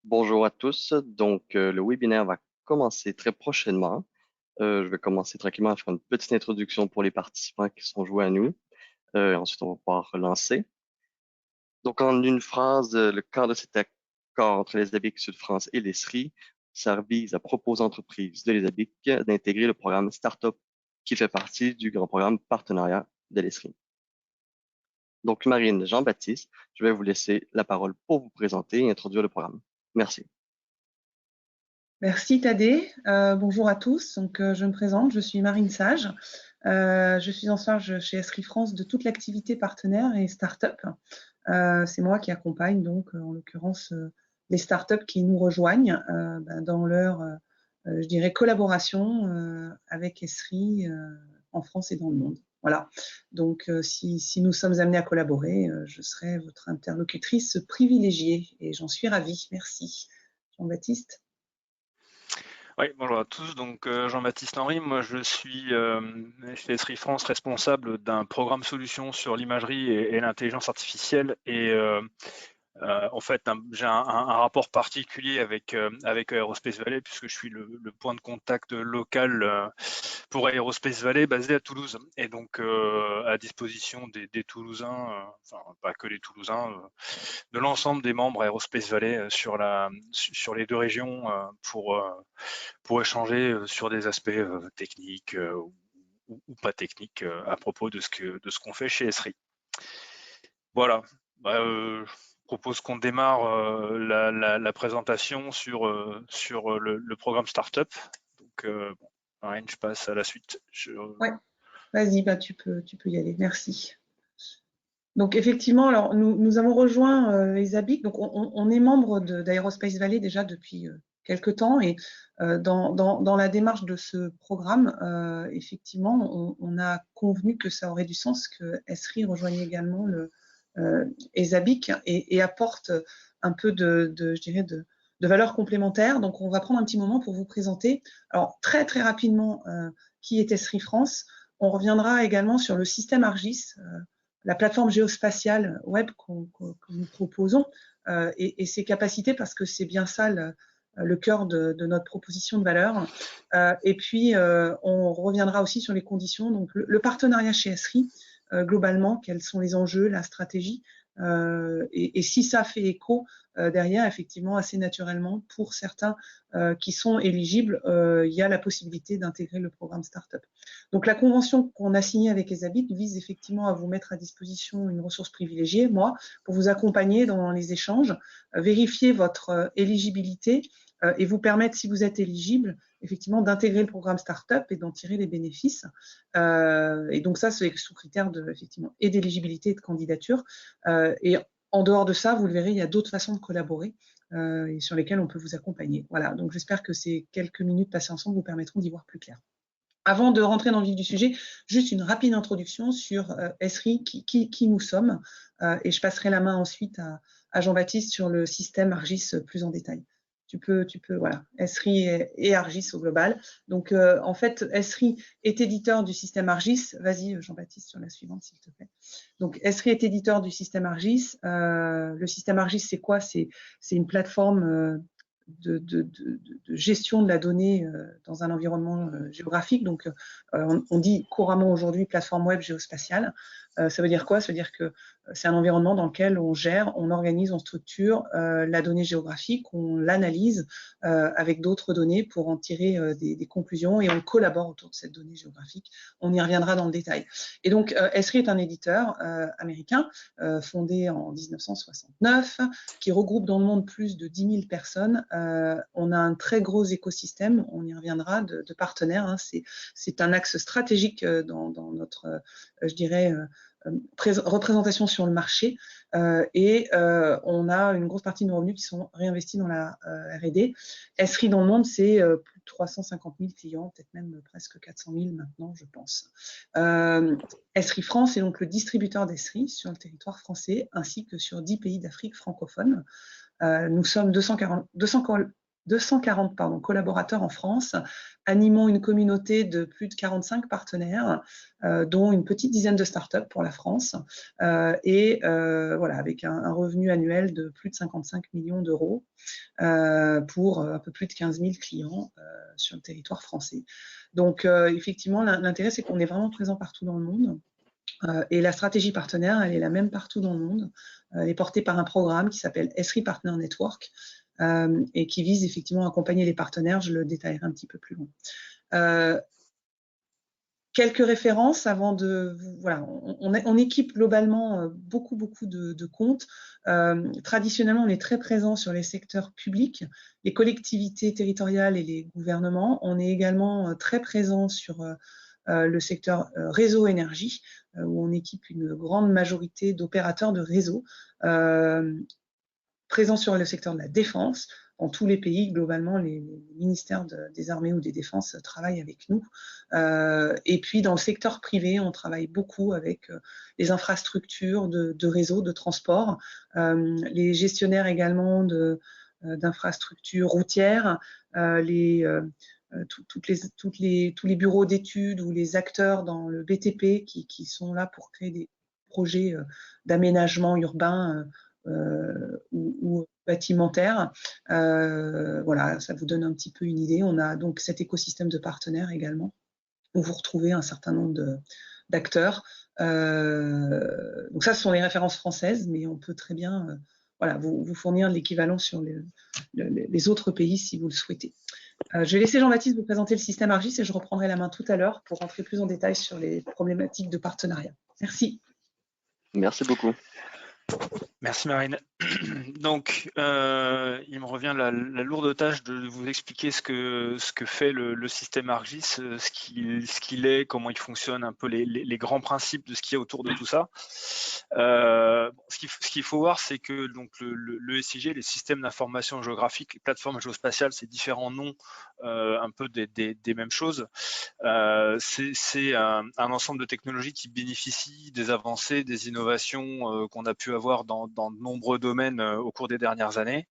Bonjour à tous. Le webinaire va commencer très prochainement. Je vais commencer tranquillement à faire une petite introduction pour les participants qui sont joints à nous. Ensuite, on va pouvoir relancer. Donc, en une phrase, le cadre de cet accord entre les ABIC Sud-France et l'ESRI, ça vise à proposer aux entreprises de les ABIC d'intégrer le programme Startup qui fait partie du grand programme partenariat de l'ESRI. Donc, Marine, Jean-Baptiste, je vais vous laisser la parole pour vous présenter et introduire le programme. Merci. Merci Tadé. Bonjour à tous. Je me présente, je suis Marine Sage. Je suis en charge chez Esri France de toute l'activité partenaire et start-up. C'est moi qui accompagne en l'occurrence les start-up qui nous rejoignent dans leur, je dirais, collaboration avec Esri en France et dans le monde. Voilà. Si nous sommes amenés à collaborer, je serai votre interlocutrice privilégiée et j'en suis ravie. Merci. Jean-Baptiste. Oui, bonjour à tous. Jean-Baptiste Henry, moi je suis chez Esri France responsable d'un programme solution sur l'imagerie et l'intelligence artificielle en fait, j'ai un rapport particulier avec Aerospace Valley puisque je suis le point de contact local pour Aerospace Valley basé à Toulouse et à disposition des Toulousains, enfin pas que les Toulousains, de l'ensemble des membres Aerospace Valley sur les deux régions pour échanger sur des aspects techniques ou pas techniques à propos de ce qu'on fait chez Esri. Voilà. Je propose qu'on démarre la présentation sur le programme Startup. Marine, je passe à la suite. Ouais, vas-y, tu peux y aller. Merci. Donc effectivement, alors nous avons rejoint ESABIC. Donc on est membre d'Aerospace Valley déjà depuis quelques temps et dans la démarche de ce programme, effectivement, on a convenu que ça aurait du sens que Esri rejoigne également le ESABIC et apporte un peu je dirais de valeurs complémentaires. Donc on va prendre un petit moment pour vous présenter. Alors très très rapidement, qui est Esri France. On reviendra également sur le système ARGIS, la plateforme géospatiale web que nous proposons et ses capacités, parce que c'est bien ça le cœur de notre proposition de valeur. Et puis, on reviendra aussi sur les conditions. Donc, le partenariat chez Esri, globalement, quels sont les enjeux, la stratégie, et si ça fait écho derrière, effectivement, assez naturellement, pour certains qui sont éligibles, il y a la possibilité d'intégrer le programme Startup. Donc la convention qu'on a signée avec ESABIC vise effectivement à vous mettre à disposition une ressource privilégiée, moi, pour vous accompagner dans les échanges, vérifier votre éligibilité et vous permettre, si vous êtes éligible, effectivement d'intégrer le programme Startup et d'en tirer les bénéfices. Et donc ça, c'est sous critère effectivement, et d'éligibilité et de candidature. Et en dehors de ça, vous le verrez, il y a d'autres façons de collaborer et sur lesquelles on peut vous accompagner. Voilà, donc j'espère que ces quelques minutes passées ensemble vous permettront d'y voir plus clair. Avant de rentrer dans le vif du sujet, juste une rapide introduction sur Esri, qui nous sommes, et je passerai la main ensuite à Jean-Baptiste sur le système ARGIS plus en détail. Voilà, Esri et ARGIS au global. Donc, en fait, Esri est éditeur du système ARGIS. Vas-y, Jean-Baptiste, sur la suivante, s'il te plaît. Donc, Esri est éditeur du système ARGIS. Le système ARGIS, c'est quoi? C'est une plateforme de gestion de la donnée dans un environnement géographique. Donc, on dit couramment aujourd'hui plateforme web géospatiale. Ça veut dire quoi? Ça veut dire que c'est un environnement dans lequel on gère, on organise, on structure la donnée géographique, on l'analyse avec d'autres données pour en tirer des conclusions et on collabore autour de cette donnée géographique. On y reviendra dans le détail. Et donc, Esri est un éditeur américain fondé en 1969 qui regroupe dans le monde plus de 10 000 personnes. On a un très gros écosystème, on y reviendra, de partenaires. Hein. C'est un axe stratégique dans notre, je dirais, représentation sur le marché et on a une grosse partie de nos revenus qui sont réinvestis dans la R&D. Esri dans le monde, c'est plus de 350 000 clients, peut-être même presque 400 000 maintenant, je pense. Esri France est donc le distributeur d'Esri sur le territoire français ainsi que sur 10 pays d'Afrique francophone. Nous sommes 240 collaborateurs en France, animant une communauté de plus de 45 partenaires, dont une petite dizaine de startups pour la France, voilà, avec un revenu annuel de plus de 55 millions d'euros pour un peu plus de 15 000 clients sur le territoire français. Donc, effectivement, l'intérêt, c'est qu'on est vraiment présent partout dans le monde. Et la stratégie partenaire, elle est la même partout dans le monde. Elle est portée par un programme qui s'appelle Esri Partner Network et qui vise effectivement à accompagner les partenaires. Je le détaillerai un petit peu plus loin. Quelques références avant de... Voilà, on équipe globalement beaucoup de comptes. Traditionnellement, on est très présent sur les secteurs publics, les collectivités territoriales et les gouvernements. On est également très présent sur le secteur réseau énergie, où on équipe une grande majorité d'opérateurs de réseau, présents sur le secteur de la défense. Dans tous les pays, globalement, les ministères des armées ou des défenses travaillent avec nous. Et puis, dans le secteur privé, on travaille beaucoup avec les infrastructures de réseaux, de transport, les gestionnaires également d'infrastructures routières, tous les bureaux d'études ou les acteurs dans le BTP qui sont là pour créer des projets d'aménagement urbain ou bâtimentaire. Voilà, ça vous donne un petit peu une idée. On a donc cet écosystème de partenaires également, où vous retrouvez un certain nombre d'acteurs. Donc ça, ce sont les références françaises, mais on peut très bien voilà, vous fournir l'équivalent sur les autres pays si vous le souhaitez. Je vais laisser Jean-Baptiste vous présenter le système Argis et je reprendrai la main tout à l'heure pour rentrer plus en détail sur les problématiques de partenariat. Merci. Merci beaucoup. Merci Marine. Donc, il me revient la lourde tâche de vous expliquer ce que fait le système Argis, ce qu'il est, comment il fonctionne, un peu les grands principes de ce qu'il y a autour de tout ça. Ce qu'il faut voir, c'est que donc le SIG, les systèmes d'information géographique, les plateformes géospatiales, c'est différents noms un peu des mêmes choses. C'est un ensemble de technologies qui bénéficient des avancées, des innovations qu'on a pu avoir dans de nombreux domaines au cours des dernières années.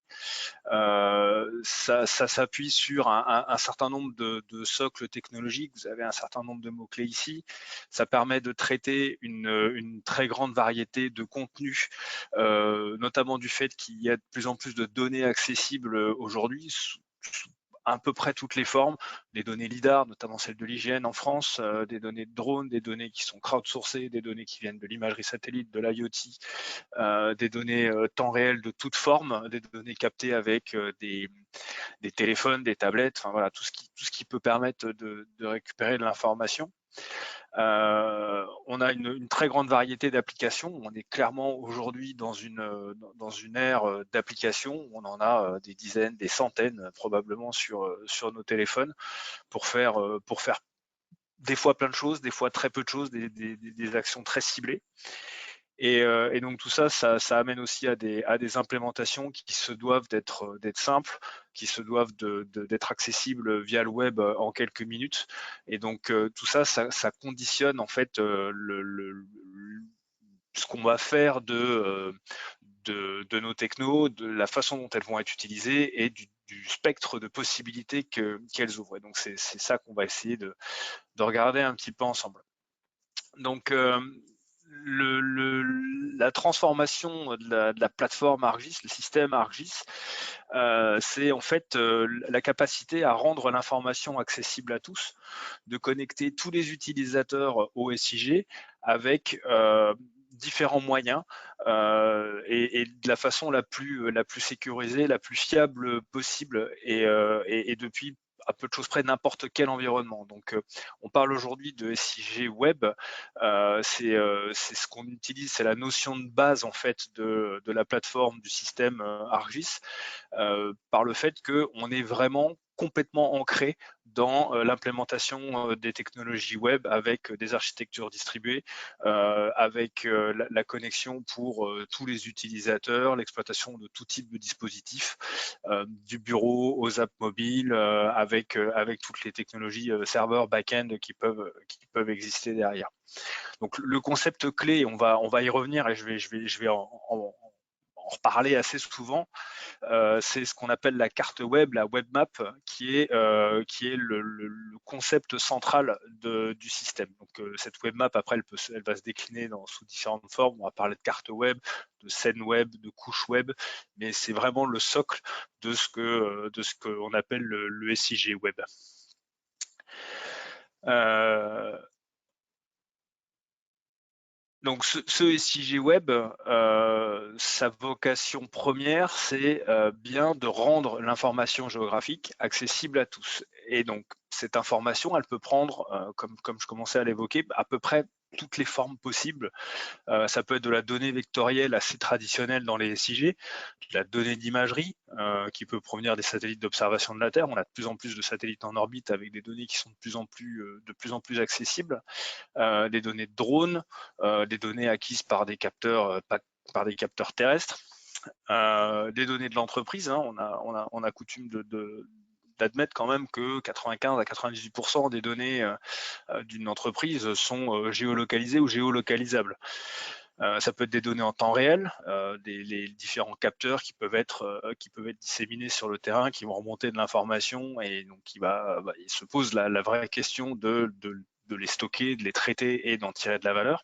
Ça s'appuie sur un certain nombre de socles technologiques. Vous avez un certain nombre de mots-clés ici. Ça permet de traiter une très grande variété de contenus, notamment du fait qu'il y a de plus en plus de données accessibles aujourd'hui, sous à peu près toutes les formes, des données LIDAR, notamment celles de l'IGN en France, des données de drones, des données qui sont crowdsourcées, des données qui viennent de l'imagerie satellite, de l'IoT, des données temps réel de toute forme, des données captées avec des téléphones, des tablettes, enfin voilà, tout ce qui peut permettre de récupérer de l'information. On a une très grande variété d'applications. On est clairement aujourd'hui dans une ère d'applications. On en a des dizaines, des centaines probablement sur nos téléphones pour faire des fois plein de choses, des fois très peu de choses, des actions très ciblées. Et donc tout ça amène aussi à des implémentations qui se doivent d'être simples, qui se doivent d'être accessibles via le web en quelques minutes. Et donc tout ça conditionne en fait ce qu'on va faire de nos technos, de la façon dont elles vont être utilisées et du spectre de possibilités qu'elles ouvrent. Et donc c'est ça qu'on va essayer de regarder un petit peu ensemble. Donc la transformation de la plateforme Argis, le système Argis, c'est en fait la capacité à rendre l'information accessible à tous, de connecter tous les utilisateurs au SIG avec différents moyens et de la façon la plus sécurisée, la plus fiable possible et depuis à peu de choses près n'importe quel environnement. Donc on parle aujourd'hui de SIG web, c'est ce qu'on utilise, c'est la notion de base en fait de la plateforme du système Argis, par le fait qu'on est vraiment complètement ancré dans l'implémentation des technologies web avec des architectures distribuées, avec la connexion pour tous les utilisateurs, l'exploitation de tout type de dispositifs, du bureau aux apps mobiles, avec toutes les technologies serveurs, back-end qui peuvent exister derrière. Donc le concept clé, on va y revenir et je vais en reparler assez souvent. C'est ce qu'on appelle la carte web, la web map, qui est le concept central du système. Donc cette web map, après, elle va se décliner sous différentes formes. On va parler de carte web, de scène web, de couche web, mais c'est vraiment le socle de ce qu'on appelle le SIG web. Donc ce SIG web, sa vocation première, c'est bien de rendre l'information géographique accessible à tous. Et donc cette information, elle peut prendre, comme je commençais à l'évoquer, à peu près toutes les formes possibles. Ça peut être de la donnée vectorielle assez traditionnelle dans les SIG, de la donnée d'imagerie qui peut provenir des satellites d'observation de la Terre. On a de plus en plus de satellites en orbite avec des données qui sont de plus en plus accessibles. Des données de drones, des données acquises par des capteurs, terrestres, des données de l'entreprise. Hein. On a coutume d'admettre quand même que 95 à 98% des données d'une entreprise sont géolocalisées ou géolocalisables. Ça peut être des données en temps réel, les différents capteurs qui peuvent être disséminés sur le terrain, qui vont remonter de l'information, et donc il se pose la vraie question de les stocker, de les traiter et d'en tirer de la valeur.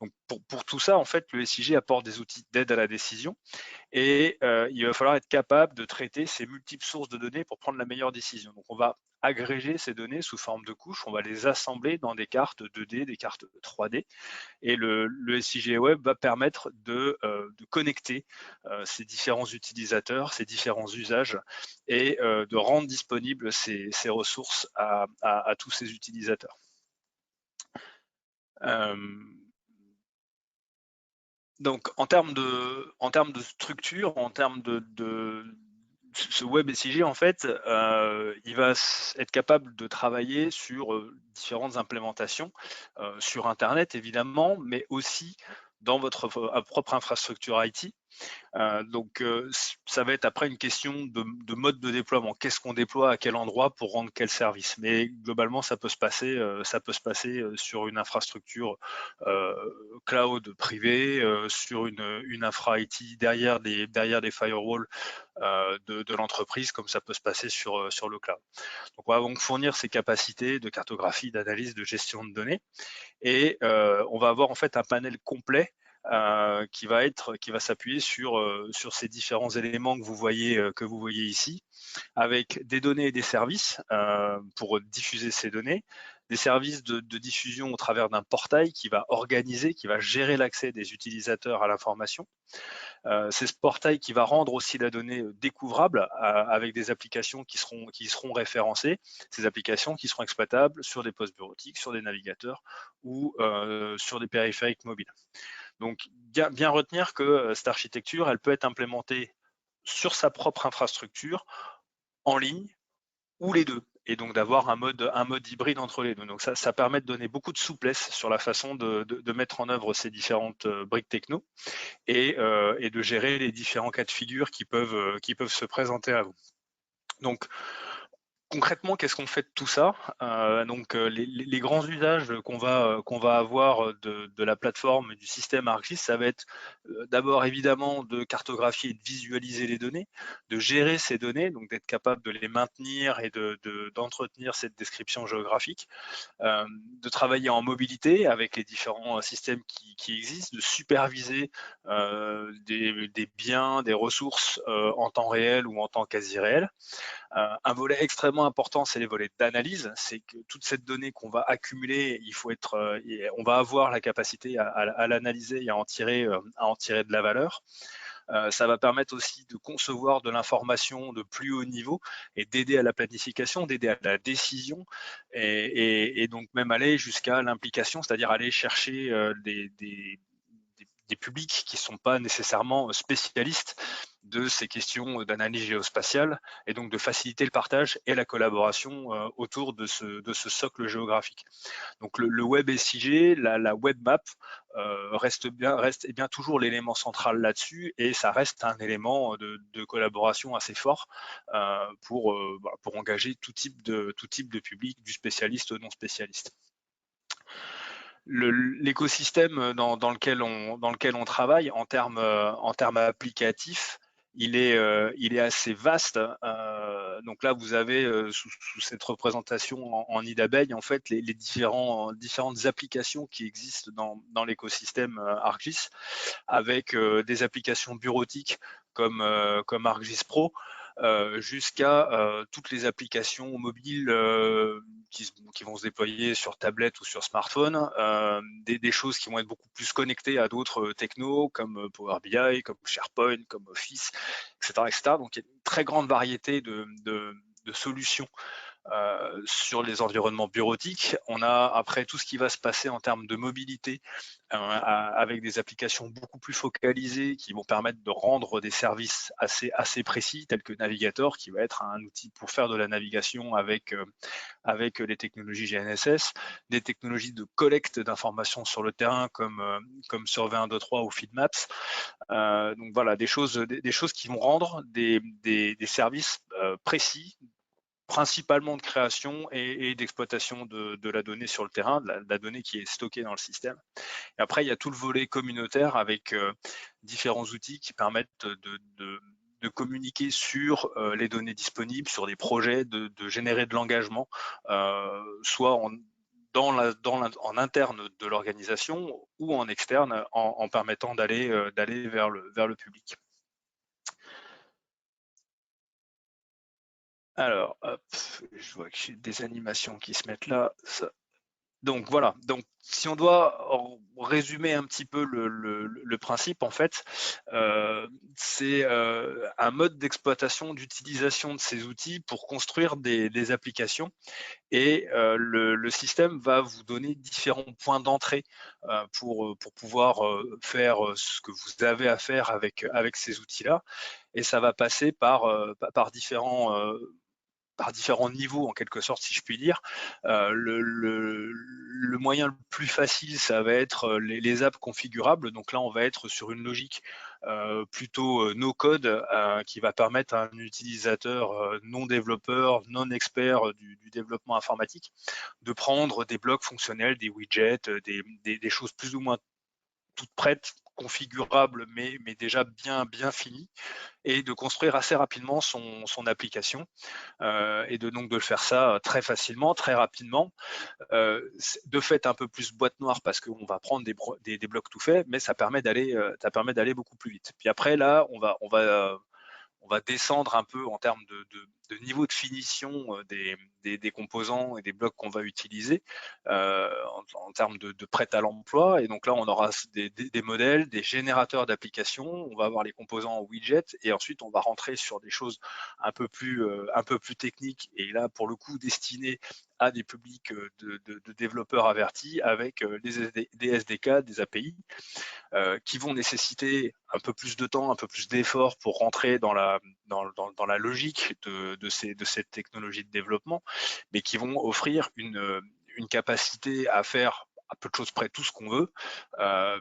Donc pour tout ça, en fait, le SIG apporte des outils d'aide à la décision, et il va falloir être capable de traiter ces multiples sources de données pour prendre la meilleure décision. Donc on va agréger ces données sous forme de couches, on va les assembler dans des cartes 2D, des cartes 3D, et le SIG Web va permettre de connecter ces différents utilisateurs, ces différents usages, et de rendre disponibles ces ressources à tous ces utilisateurs. Donc en termes de structure, en termes de ce web SIG, en fait, il va être capable de travailler sur différentes implémentations, sur Internet évidemment, mais aussi dans votre propre infrastructure IT. Donc ça va être après une question de mode de déploiement. Qu'est-ce qu'on déploie à quel endroit pour rendre quel service? Mais globalement, ça peut se passer sur une infrastructure cloud privée, sur une infra IT derrière des firewalls de l'entreprise, comme ça peut se passer sur le cloud. Donc on va donc fournir ces capacités de cartographie, d'analyse, de gestion de données, et on va avoir en fait un panel complet qui va s'appuyer sur ces différents éléments que vous voyez ici, avec des données et des services pour diffuser ces données, des services de diffusion au travers d'un portail qui va organiser, qui va gérer l'accès des utilisateurs à l'information. C'est ce portail qui va rendre aussi la donnée découvrable avec des applications qui seront référencées, ces applications qui seront exploitables sur des postes bureautiques, sur des navigateurs ou sur des périphériques mobiles. Donc, bien retenir que cette architecture, elle peut être implémentée sur sa propre infrastructure, en ligne, ou les deux, et donc d'avoir un mode hybride entre les deux. Donc ça permet de donner beaucoup de souplesse sur la façon de mettre en œuvre ces différentes briques techno, et de gérer les différents cas de figure qui peuvent se présenter à vous. Donc, concrètement, qu'est-ce qu'on fait de tout ça? Donc, les grands usages qu'on va avoir de la plateforme du système ArcGIS, ça va être d'abord évidemment de cartographier et de visualiser les données, de gérer ces données, donc d'être capable de les maintenir et d'entretenir cette description géographique, de travailler en mobilité avec les différents systèmes qui existent, de superviser des biens, des ressources en temps réel ou en temps quasi réel. Un volet extrêmement important, c'est les volets d'analyse. C'est que toute cette donnée qu'on va accumuler, on va avoir la capacité à l'analyser et à en tirer de la valeur. Ça va permettre aussi de concevoir de l'information de plus haut niveau et d'aider à la planification, d'aider à la décision, et donc même aller jusqu'à l'implication, c'est-à-dire aller chercher des publics qui ne sont pas nécessairement spécialistes de ces questions d'analyse géospatiale, et donc de faciliter le partage et la collaboration autour de ce socle géographique. Donc le web SIG, la web map reste bien toujours l'élément central là-dessus, et ça reste un élément de collaboration assez fort pour engager tout type de public, du spécialiste au non spécialiste. l'écosystème dans lequel on travaille en termes applicatifs, il est assez vaste. Donc là, vous avez sous cette représentation en nid d'abeille, en fait, les différentes applications qui existent dans l'écosystème ArcGIS, avec des applications bureautiques comme ArcGIS Pro, jusqu'à toutes les applications mobiles qui vont se déployer sur tablette ou sur smartphone, des choses qui vont être beaucoup plus connectées à d'autres technos comme Power BI, comme SharePoint, comme Office, etc., etc. Donc il y a une très grande variété de solutions sur les environnements bureautiques. On a après tout ce qui va se passer en termes de mobilité, avec des applications beaucoup plus focalisées qui vont permettre de rendre des services assez précis, tels que Navigator, qui va être un outil pour faire de la navigation avec les technologies GNSS, des technologies de collecte d'informations sur le terrain comme Survey 123 ou FeedMaps. Donc voilà, des choses qui vont rendre des services précis, principalement de création et d'exploitation de la donnée sur le terrain, de la donnée qui est stockée dans le système. Et après, il y a tout le volet communautaire avec différents outils qui permettent de communiquer sur les données disponibles, sur des projets, de générer de l'engagement, soit en interne de l'organisation ou en externe, en permettant d'aller vers le public. Alors, hop, je vois que j'ai des animations qui se mettent là. Donc voilà, donc si on doit résumer un petit peu le principe, en fait, c'est un mode d'exploitation, d'utilisation de ces outils pour construire des applications, et le système va vous donner différents points d'entrée pour pouvoir faire ce que vous avez à faire avec ces outils-là, et ça va passer par différents niveaux, en quelque sorte, si je puis dire. Le moyen le plus facile, ça va être les apps configurables. Donc là, on va être sur une logique plutôt no-code, qui va permettre à un utilisateur non développeur, non expert du développement informatique, de prendre des blocs fonctionnels, des widgets, des choses plus ou moins toutes prêtes, configurables, mais déjà bien finies, et de construire assez rapidement son application, et donc de le faire ça très facilement, très rapidement. De fait, un peu plus boîte noire parce qu'on va prendre des blocs tout faits, mais ça permet d'aller beaucoup plus vite. Puis après, là, on va descendre un peu en termes de niveau de finition des composants et des blocs qu'on va utiliser, en termes de prêt à l'emploi. Et donc là, on aura des modèles, des générateurs d'applications, on va avoir les composants en widget, et ensuite on va rentrer sur des choses un peu plus techniques, et là pour le coup destinées à des publics de développeurs avertis, avec des SDK, des API, qui vont nécessiter un peu plus de temps, un peu plus d'efforts pour rentrer dans la logique de cette technologie de développement, mais qui vont offrir une capacité à faire à peu de choses près tout ce qu'on veut,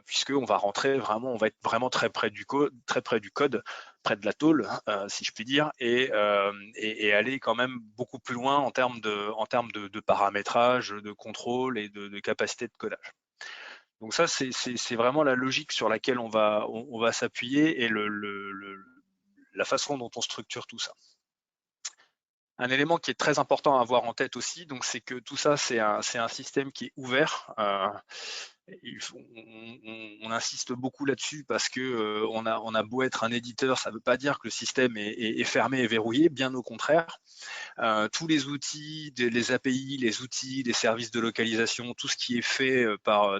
puisqu'on va on va être vraiment très près du code, près de la tôle, si je puis dire, et aller quand même beaucoup plus loin en termes de paramétrage, de contrôle et de capacité de codage. Donc ça, c'est vraiment la logique sur laquelle on va s'appuyer, et la façon dont on structure tout ça. Un élément qui est très important à avoir en tête aussi, donc, c'est que tout ça, c'est un système qui est ouvert. On insiste beaucoup là-dessus parce que on a beau être un éditeur, ça ne veut pas dire que le système est fermé et verrouillé, bien au contraire. Tous les outils, les API, les outils, les services de localisation, tout ce qui est fait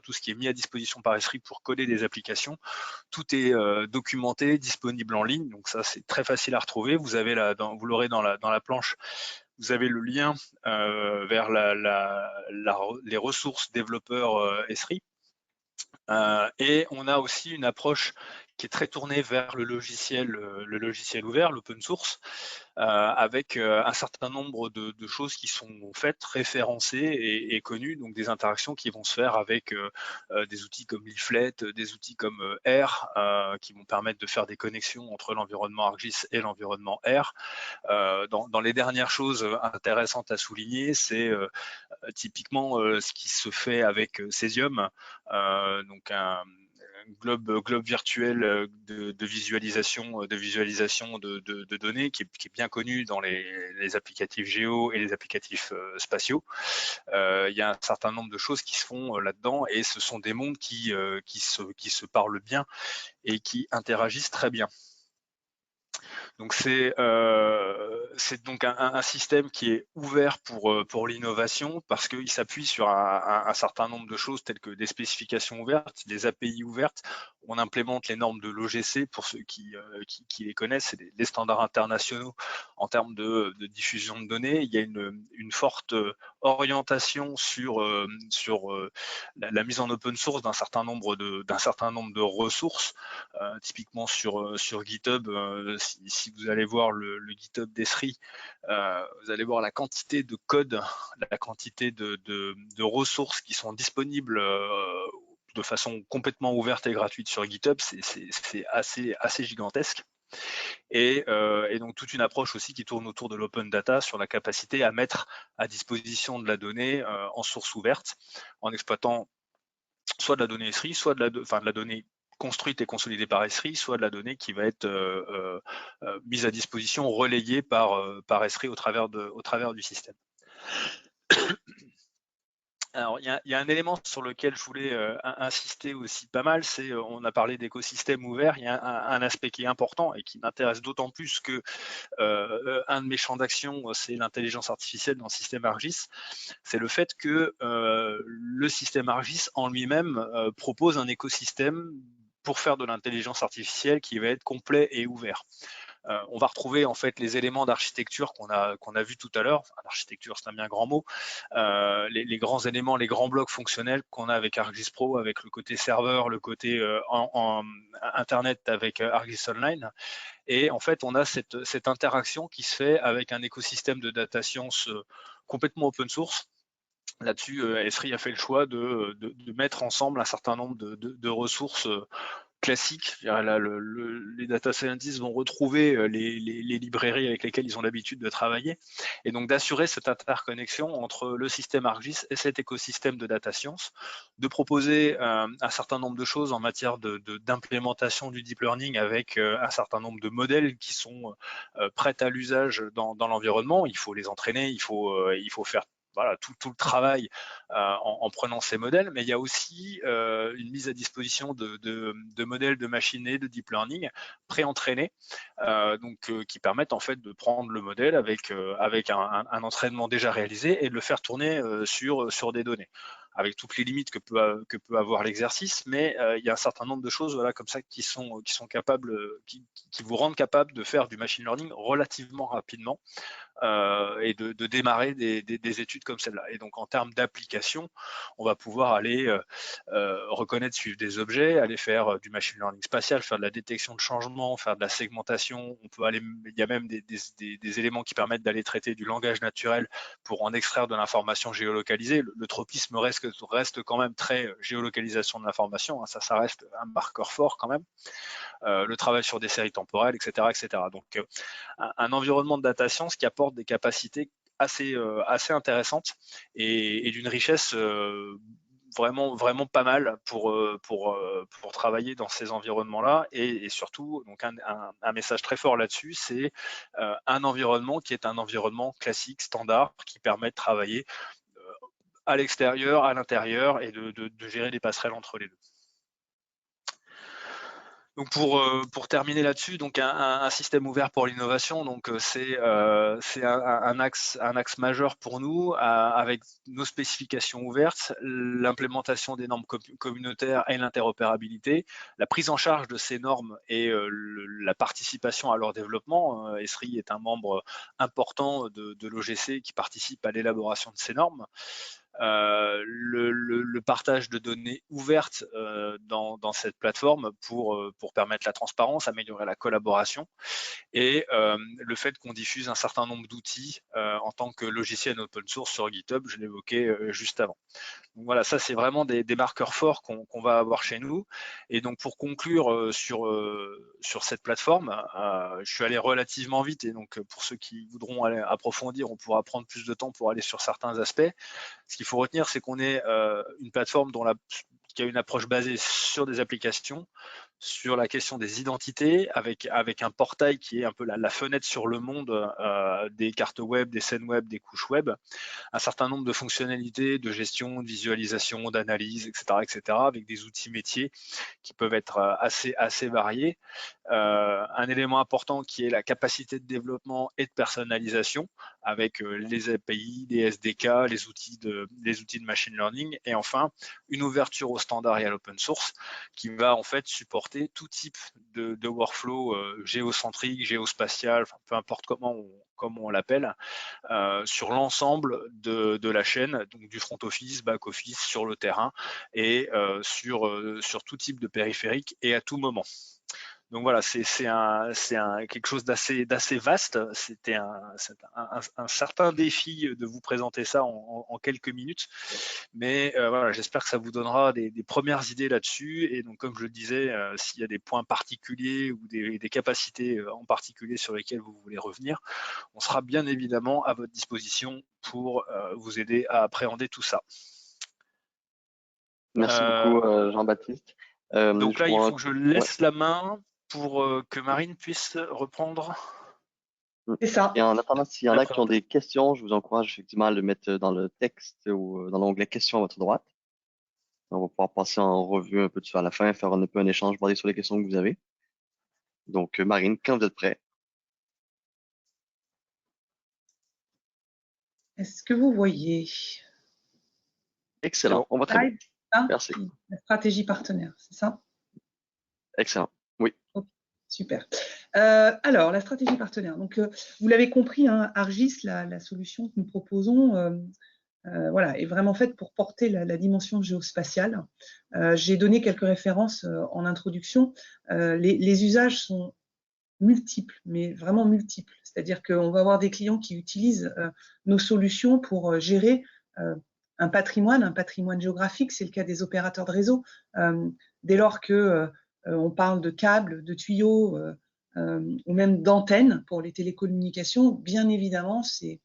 tout ce qui est mis à disposition par Esri pour coder des applications, tout est documenté, disponible en ligne. Donc ça, c'est très facile à retrouver. Vous avez vous l'aurez dans la planche. Vous avez le lien vers les ressources développeurs Esri. Et on a aussi une approche qui est très tournée vers le logiciel ouvert, l'open source, avec un certain nombre de choses qui sont faites, référencées et connues, donc des interactions qui vont se faire avec des outils comme Leaflet, des outils comme R, qui vont permettre de faire des connexions entre l'environnement ArcGIS et l'environnement R. Dans les dernières choses intéressantes à souligner, c'est typiquement ce qui se fait avec Cesium, donc un globe virtuel de visualisation de données qui est bien connu dans les applicatifs géo et les applicatifs spatiaux. Il y a un certain nombre de choses qui se font là-dedans, et ce sont des mondes qui se parlent bien et qui interagissent très bien. Donc c'est donc un système qui est ouvert pour l'innovation, parce qu'il s'appuie sur un certain nombre de choses telles que des spécifications ouvertes, des API ouvertes. On implémente les normes de l'OGC pour ceux qui les connaissent, c'est des standards internationaux en termes de diffusion de données. Il y a une forte orientation sur la mise en open source d'un certain nombre de ressources. Typiquement sur GitHub, si vous allez voir le GitHub d'Esri, vous allez voir la quantité de code, la quantité de ressources qui sont disponibles de façon complètement ouverte et gratuite sur GitHub. C'est assez gigantesque. Et donc toute une approche aussi qui tourne autour de l'open data, sur la capacité à mettre à disposition de la donnée en source ouverte, en exploitant soit de la donnée Esri, soit de la donnée construite et consolidée par Esri, soit de la donnée qui va être mise à disposition, relayée par Esri au travers du système. Alors, il y a un élément sur lequel je voulais insister aussi pas mal, c'est, on a parlé d'écosystème ouvert, il y a un aspect qui est important et qui m'intéresse d'autant plus que un de mes champs d'action, c'est l'intelligence artificielle dans le système ArcGIS. C'est le fait que le système ArcGIS en lui-même propose un écosystème pour faire de l'intelligence artificielle qui va être complet et ouvert. On va retrouver en fait les éléments d'architecture qu'on a vu tout à l'heure. Enfin, l'architecture, c'est un bien grand mot. Les grands éléments, les grands blocs fonctionnels qu'on a avec ArcGIS Pro, avec le côté serveur, le côté en Internet avec ArcGIS Online. Et en fait, on a cette interaction qui se fait avec un écosystème de data science complètement open source. Là-dessus, Esri a fait le choix de mettre ensemble un certain nombre de ressources classiques. Là, les data scientists vont retrouver les librairies avec lesquelles ils ont l'habitude de travailler, et donc d'assurer cette interconnexion entre le système ArcGIS et cet écosystème de data science, de proposer un certain nombre de choses en matière d'implémentation du deep learning avec un certain nombre de modèles qui sont prêts à l'usage dans l'environnement. Il faut les entraîner, il faut faire voilà, tout le travail en prenant ces modèles, mais il y a aussi une mise à disposition de modèles de machine et de deep learning pré-entraînés, qui permettent en fait de prendre le modèle avec un entraînement déjà réalisé et de le faire tourner sur des données, avec toutes les limites que peut avoir l'exercice, mais il y a un certain nombre de choses, voilà, comme ça, qui sont capables, qui vous rendent capable de faire du machine learning relativement rapidement. Et de démarrer des études comme celle-là. Et donc en termes d'application, on va pouvoir aller reconnaître, suivre des objets, aller faire du machine learning spatial, faire de la détection de changement, faire de la segmentation. On peut aller, il y a même des éléments qui permettent d'aller traiter du langage naturel pour en extraire de l'information géolocalisée. Le tropisme reste quand même très géolocalisation de l'information, hein, ça reste un marqueur fort quand même. Le travail sur des séries temporelles, etc. etc. Donc un environnement de data science qui apporte des capacités assez intéressantes et d'une richesse vraiment pas mal pour travailler dans ces environnements-là, et surtout, donc un message très fort là-dessus, c'est un environnement qui est un environnement classique, standard, qui permet de travailler à l'extérieur, à l'intérieur, et de gérer les passerelles entre les deux. Donc pour terminer là-dessus, donc un système ouvert pour l'innovation, donc c'est un axe majeur pour nous, avec nos spécifications ouvertes, l'implémentation des normes communautaires et l'interopérabilité, la prise en charge de ces normes et la participation à leur développement. Esri est un membre important de l'OGC qui participe à l'élaboration de ces normes. Le partage de données ouvertes dans cette plateforme pour permettre la transparence, améliorer la collaboration, et le fait qu'on diffuse un certain nombre d'outils en tant que logiciel open source sur GitHub, je l'évoquais juste avant. Donc voilà, ça c'est vraiment des marqueurs forts qu'on va avoir chez nous. Et donc pour conclure sur cette plateforme, je suis allé relativement vite, et donc pour ceux qui voudront aller approfondir, on pourra prendre plus de temps pour aller sur certains aspects. Ce qu'il faut retenir, c'est qu'on est une plateforme qui a une approche basée sur des applications, sur la question des identités, avec un portail qui est un peu la fenêtre sur le monde des cartes web, des scènes web, des couches web, un certain nombre de fonctionnalités de gestion, de visualisation, d'analyse, etc., avec des outils métiers qui peuvent être assez variés. Un élément important qui est la capacité de développement et de personnalisation avec les API, les SDK, les outils de machine learning, et enfin une ouverture au standard et à l'open source qui va en fait supporter tout type de workflow géocentrique, géospatial, enfin, peu importe comment on l'appelle, sur l'ensemble de la chaîne, donc du front office, back office, sur le terrain et sur tout type de périphérique et à tout moment. Donc voilà, c'est quelque chose d'assez vaste. C'était un certain défi de vous présenter ça en quelques minutes, mais voilà, j'espère que ça vous donnera des premières idées là-dessus. Et donc, comme je le disais, s'il y a des points particuliers ou des capacités en particulier sur lesquelles vous voulez revenir, on sera bien évidemment à votre disposition pour vous aider à appréhender tout ça. Merci beaucoup, Jean-Baptiste. Donc là, il faut que je laisse ouais. la main pour que Marine puisse reprendre. C'est ça. Et en attendant, s'il y en a qui ont des questions, je vous encourage effectivement à le mettre dans le texte ou dans l'onglet questions à votre droite. On va pouvoir passer en revue un peu dessus à la fin, faire un peu un échange basé sur les questions que vous avez. Donc, Marine, quand vous êtes prêt. Est-ce que vous voyez? Excellent, on va très bien. Merci. La stratégie partenaire, c'est ça? Excellent, oui. Okay, super. Alors, la stratégie partenaire. Donc, vous l'avez compris, hein, Argis, la solution que nous proposons, voilà, est vraiment faite pour porter la dimension géospatiale. J'ai donné quelques références en introduction. Les usages sont multiples, mais vraiment multiples. C'est-à-dire qu'on va avoir des clients qui utilisent nos solutions pour gérer un patrimoine géographique. C'est le cas des opérateurs de réseau. Dès lors que on parle de câbles, de tuyaux ou même d'antennes pour les télécommunications, bien évidemment, ces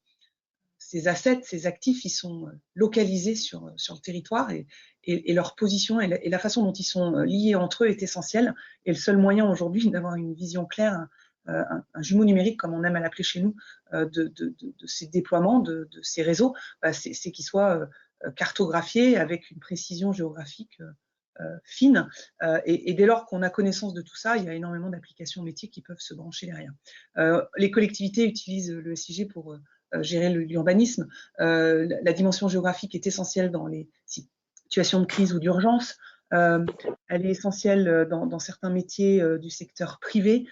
assets, ces actifs, ils sont localisés sur le territoire et leur position et la façon dont ils sont liés entre eux est essentielle. Et le seul moyen aujourd'hui d'avoir une vision claire, un jumeau numérique, comme on aime à l'appeler chez nous, de ces déploiements, de ces réseaux, c'est qu'ils soient cartographiés avec une précision géographique fine. Et dès lors qu'on a connaissance de tout ça, il y a énormément d'applications métiers qui peuvent se brancher derrière. Les collectivités utilisent le SIG pour gérer l'urbanisme. La dimension géographique est essentielle dans les situations de crise ou d'urgence. Elle est essentielle dans certains métiers du secteur privé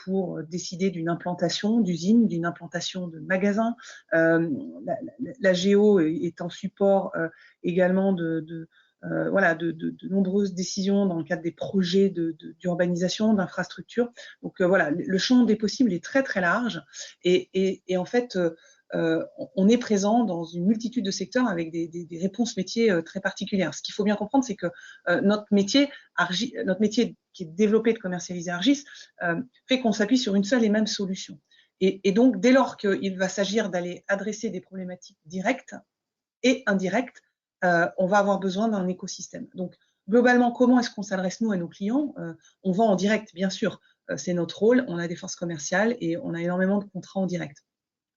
pour décider d'une implantation d'usine, d'une implantation de magasin. La géo est en support également voilà, de nombreuses décisions dans le cadre des projets d'urbanisation, d'infrastructure. Donc voilà, le champ des possibles est très très large et en fait, on est présent dans une multitude de secteurs avec des réponses métiers très particulières. Ce qu'il faut bien comprendre, c'est que notre métier qui est développé de commercialiser Argis fait qu'on s'appuie sur une seule et même solution. Et donc, dès lors qu'il va s'agir d'aller adresser des problématiques directes et indirectes, on va avoir besoin d'un écosystème. Donc, globalement, comment est-ce qu'on s'adresse, nous, à nos clients? On vend en direct, bien sûr, c'est notre rôle, on a des forces commerciales et on a énormément de contrats en direct.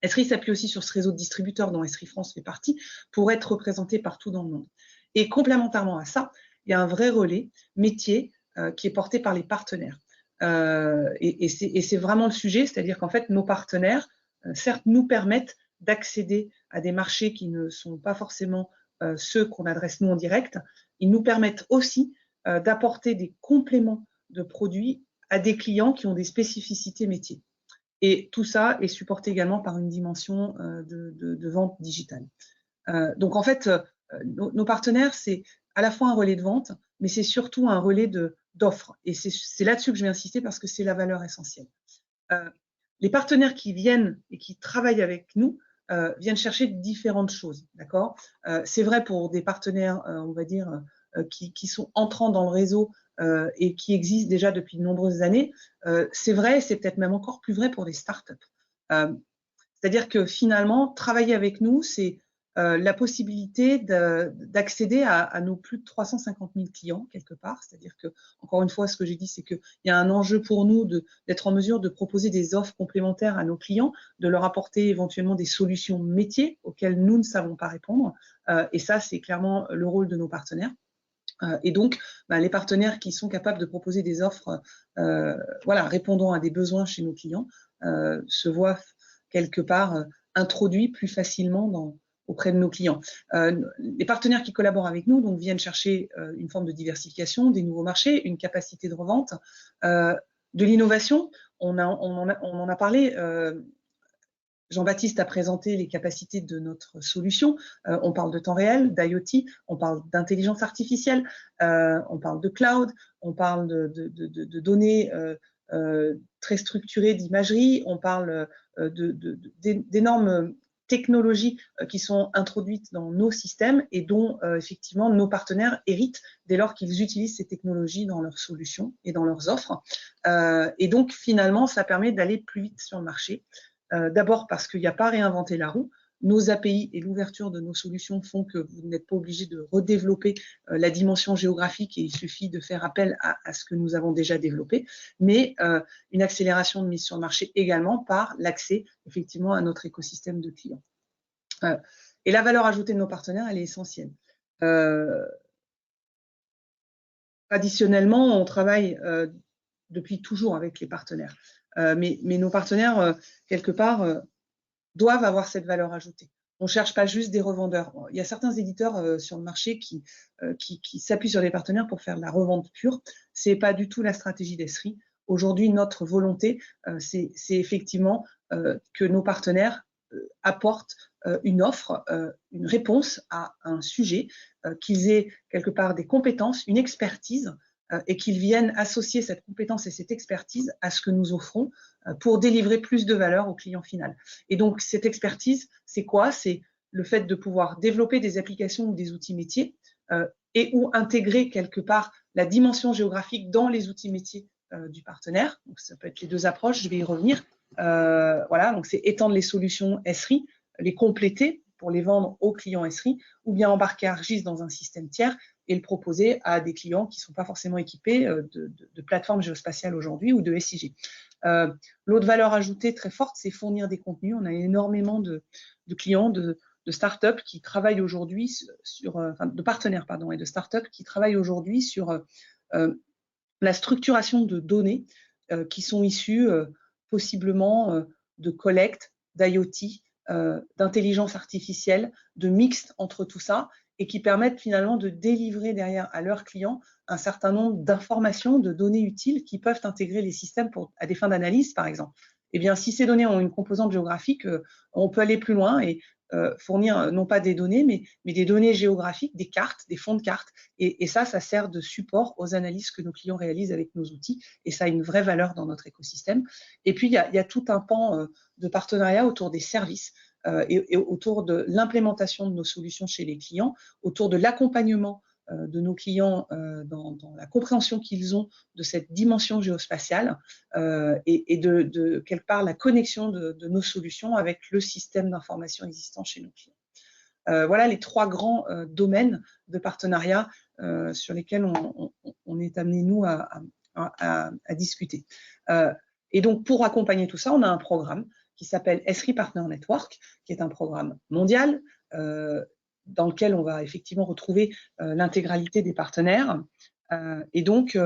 Esri s'appuie aussi sur ce réseau de distributeurs dont Esri France fait partie pour être représenté partout dans le monde. Et complémentairement à ça, il y a un vrai relais métier qui est porté par les partenaires. Et c'est vraiment le sujet, c'est-à-dire qu'en fait, nos partenaires, certes, nous permettent d'accéder à des marchés qui ne sont pas forcément ceux qu'on adresse nous en direct. Ils nous permettent aussi d'apporter des compléments de produits à des clients qui ont des spécificités métiers. Et tout ça est supporté également par une dimension de vente digitale. Donc en fait, nos partenaires, c'est à la fois un relais de vente, mais c'est surtout un relais d'offres. Et c'est là-dessus que je vais insister parce que c'est la valeur essentielle. Les partenaires qui viennent et qui travaillent avec nous viennent chercher différentes choses, d'accord? C'est vrai pour des partenaires, on va dire, qui sont entrants dans le réseau et qui existent déjà depuis de nombreuses années. C'est vrai, c'est peut-être même encore plus vrai pour des startups. C'est-à-dire que finalement, travailler avec nous, c'est la possibilité d'accéder à nos plus de 350 000 clients quelque part. C'est-à-dire que, encore une fois, ce que j'ai dit, c'est qu'il y a un enjeu pour nous d'être en mesure de proposer des offres complémentaires à nos clients, de leur apporter éventuellement des solutions métiers auxquelles nous ne savons pas répondre. Et ça, c'est clairement le rôle de nos partenaires. Et donc, les partenaires qui sont capables de proposer des offres voilà, répondant à des besoins chez nos clients se voient quelque part introduits plus facilement auprès de nos clients. Les partenaires qui collaborent avec nous donc, viennent chercher une forme de diversification, des nouveaux marchés, une capacité de revente, de l'innovation. On en a parlé. Jean-Baptiste a présenté les capacités de notre solution. On parle de temps réel, d'IoT, on parle d'intelligence artificielle, on parle de cloud, on parle de données très structurées d'imagerie, on parle d'énormes technologies qui sont introduites dans nos systèmes et dont effectivement nos partenaires héritent dès lors qu'ils utilisent ces technologies dans leurs solutions et dans leurs offres. Et donc finalement, ça permet d'aller plus vite sur le marché. D'abord parce qu'il n'y a pas à réinventer la roue. Nos API et l'ouverture de nos solutions font que vous n'êtes pas obligé de redévelopper la dimension géographique et il suffit de faire appel à ce que nous avons déjà développé, mais une accélération de mise sur le marché également par l'accès effectivement à notre écosystème de clients. Et la valeur ajoutée de nos partenaires, elle est essentielle. Traditionnellement, on travaille depuis toujours avec les partenaires. Mais nos partenaires, quelque part, doivent avoir cette valeur ajoutée. On ne cherche pas juste des revendeurs. Il y a certains éditeurs sur le marché qui s'appuient sur les partenaires pour faire de la revente pure. Ce n'est pas du tout la stratégie d'Esri. Aujourd'hui, notre volonté, c'est effectivement que nos partenaires apportent une offre, une réponse à un sujet, qu'ils aient quelque part des compétences, une expertise, et qu'ils viennent associer cette compétence et cette expertise à ce que nous offrons pour délivrer plus de valeur au client final. Et donc, cette expertise, c'est quoi? C'est le fait de pouvoir développer des applications ou des outils métiers et ou intégrer quelque part la dimension géographique dans les outils métiers du partenaire. Donc, ça peut être les deux approches, je vais y revenir. Voilà, donc c'est étendre les solutions Esri, les compléter pour les vendre aux clients Esri, ou bien embarquer ArcGIS dans un système tiers et le proposer à des clients qui ne sont pas forcément équipés de plateformes géospatiales aujourd'hui ou de SIG. L'autre valeur ajoutée très forte, c'est fournir des contenus. On a énormément de clients, de startups qui travaillent aujourd'hui de partenaires, pardon, et de startups qui travaillent aujourd'hui sur la structuration de données qui sont issues possiblement de collecte, d'IoT, d'intelligence artificielle, de mixte entre tout ça, et qui permettent finalement de délivrer derrière à leurs clients un certain nombre d'informations, de données utiles qui peuvent intégrer les systèmes à des fins d'analyse, par exemple. Eh bien, si ces données ont une composante géographique, on peut aller plus loin et fournir non pas des données, mais des données géographiques, des cartes, des fonds de cartes. Et ça sert de support aux analyses que nos clients réalisent avec nos outils. Et ça a une vraie valeur dans notre écosystème. Et puis, il y a tout un pan de partenariat autour des services et autour de l'implémentation de nos solutions chez les clients, autour de l'accompagnement de nos clients dans la compréhension qu'ils ont de cette dimension géospatiale et de quelque part la connexion de nos solutions avec le système d'information existant chez nos clients. Voilà les trois grands domaines de partenariat sur lesquels on est amené, nous, à discuter. Et donc, pour accompagner tout ça, on a un programme qui s'appelle Esri Partner Network, qui est un programme mondial dans lequel on va effectivement retrouver l'intégralité des partenaires. Et donc,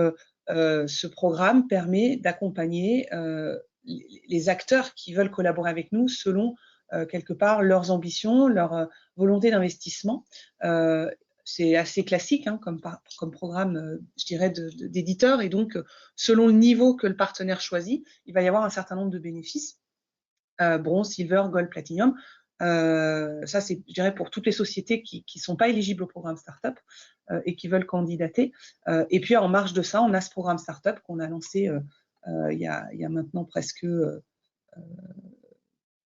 ce programme permet d'accompagner les acteurs qui veulent collaborer avec nous selon quelque part leurs ambitions, leur volonté d'investissement. C'est assez classique comme programme, je dirais, d'éditeur. Et donc, selon le niveau que le partenaire choisit, il va y avoir un certain nombre de bénéfices. Bronze, silver, gold, platinum. Ça, c'est, je dirais, pour toutes les sociétés qui ne sont pas éligibles au programme Startup et qui veulent candidater. Et puis, en marge de ça, on a ce programme Startup qu'on a lancé il y a maintenant presque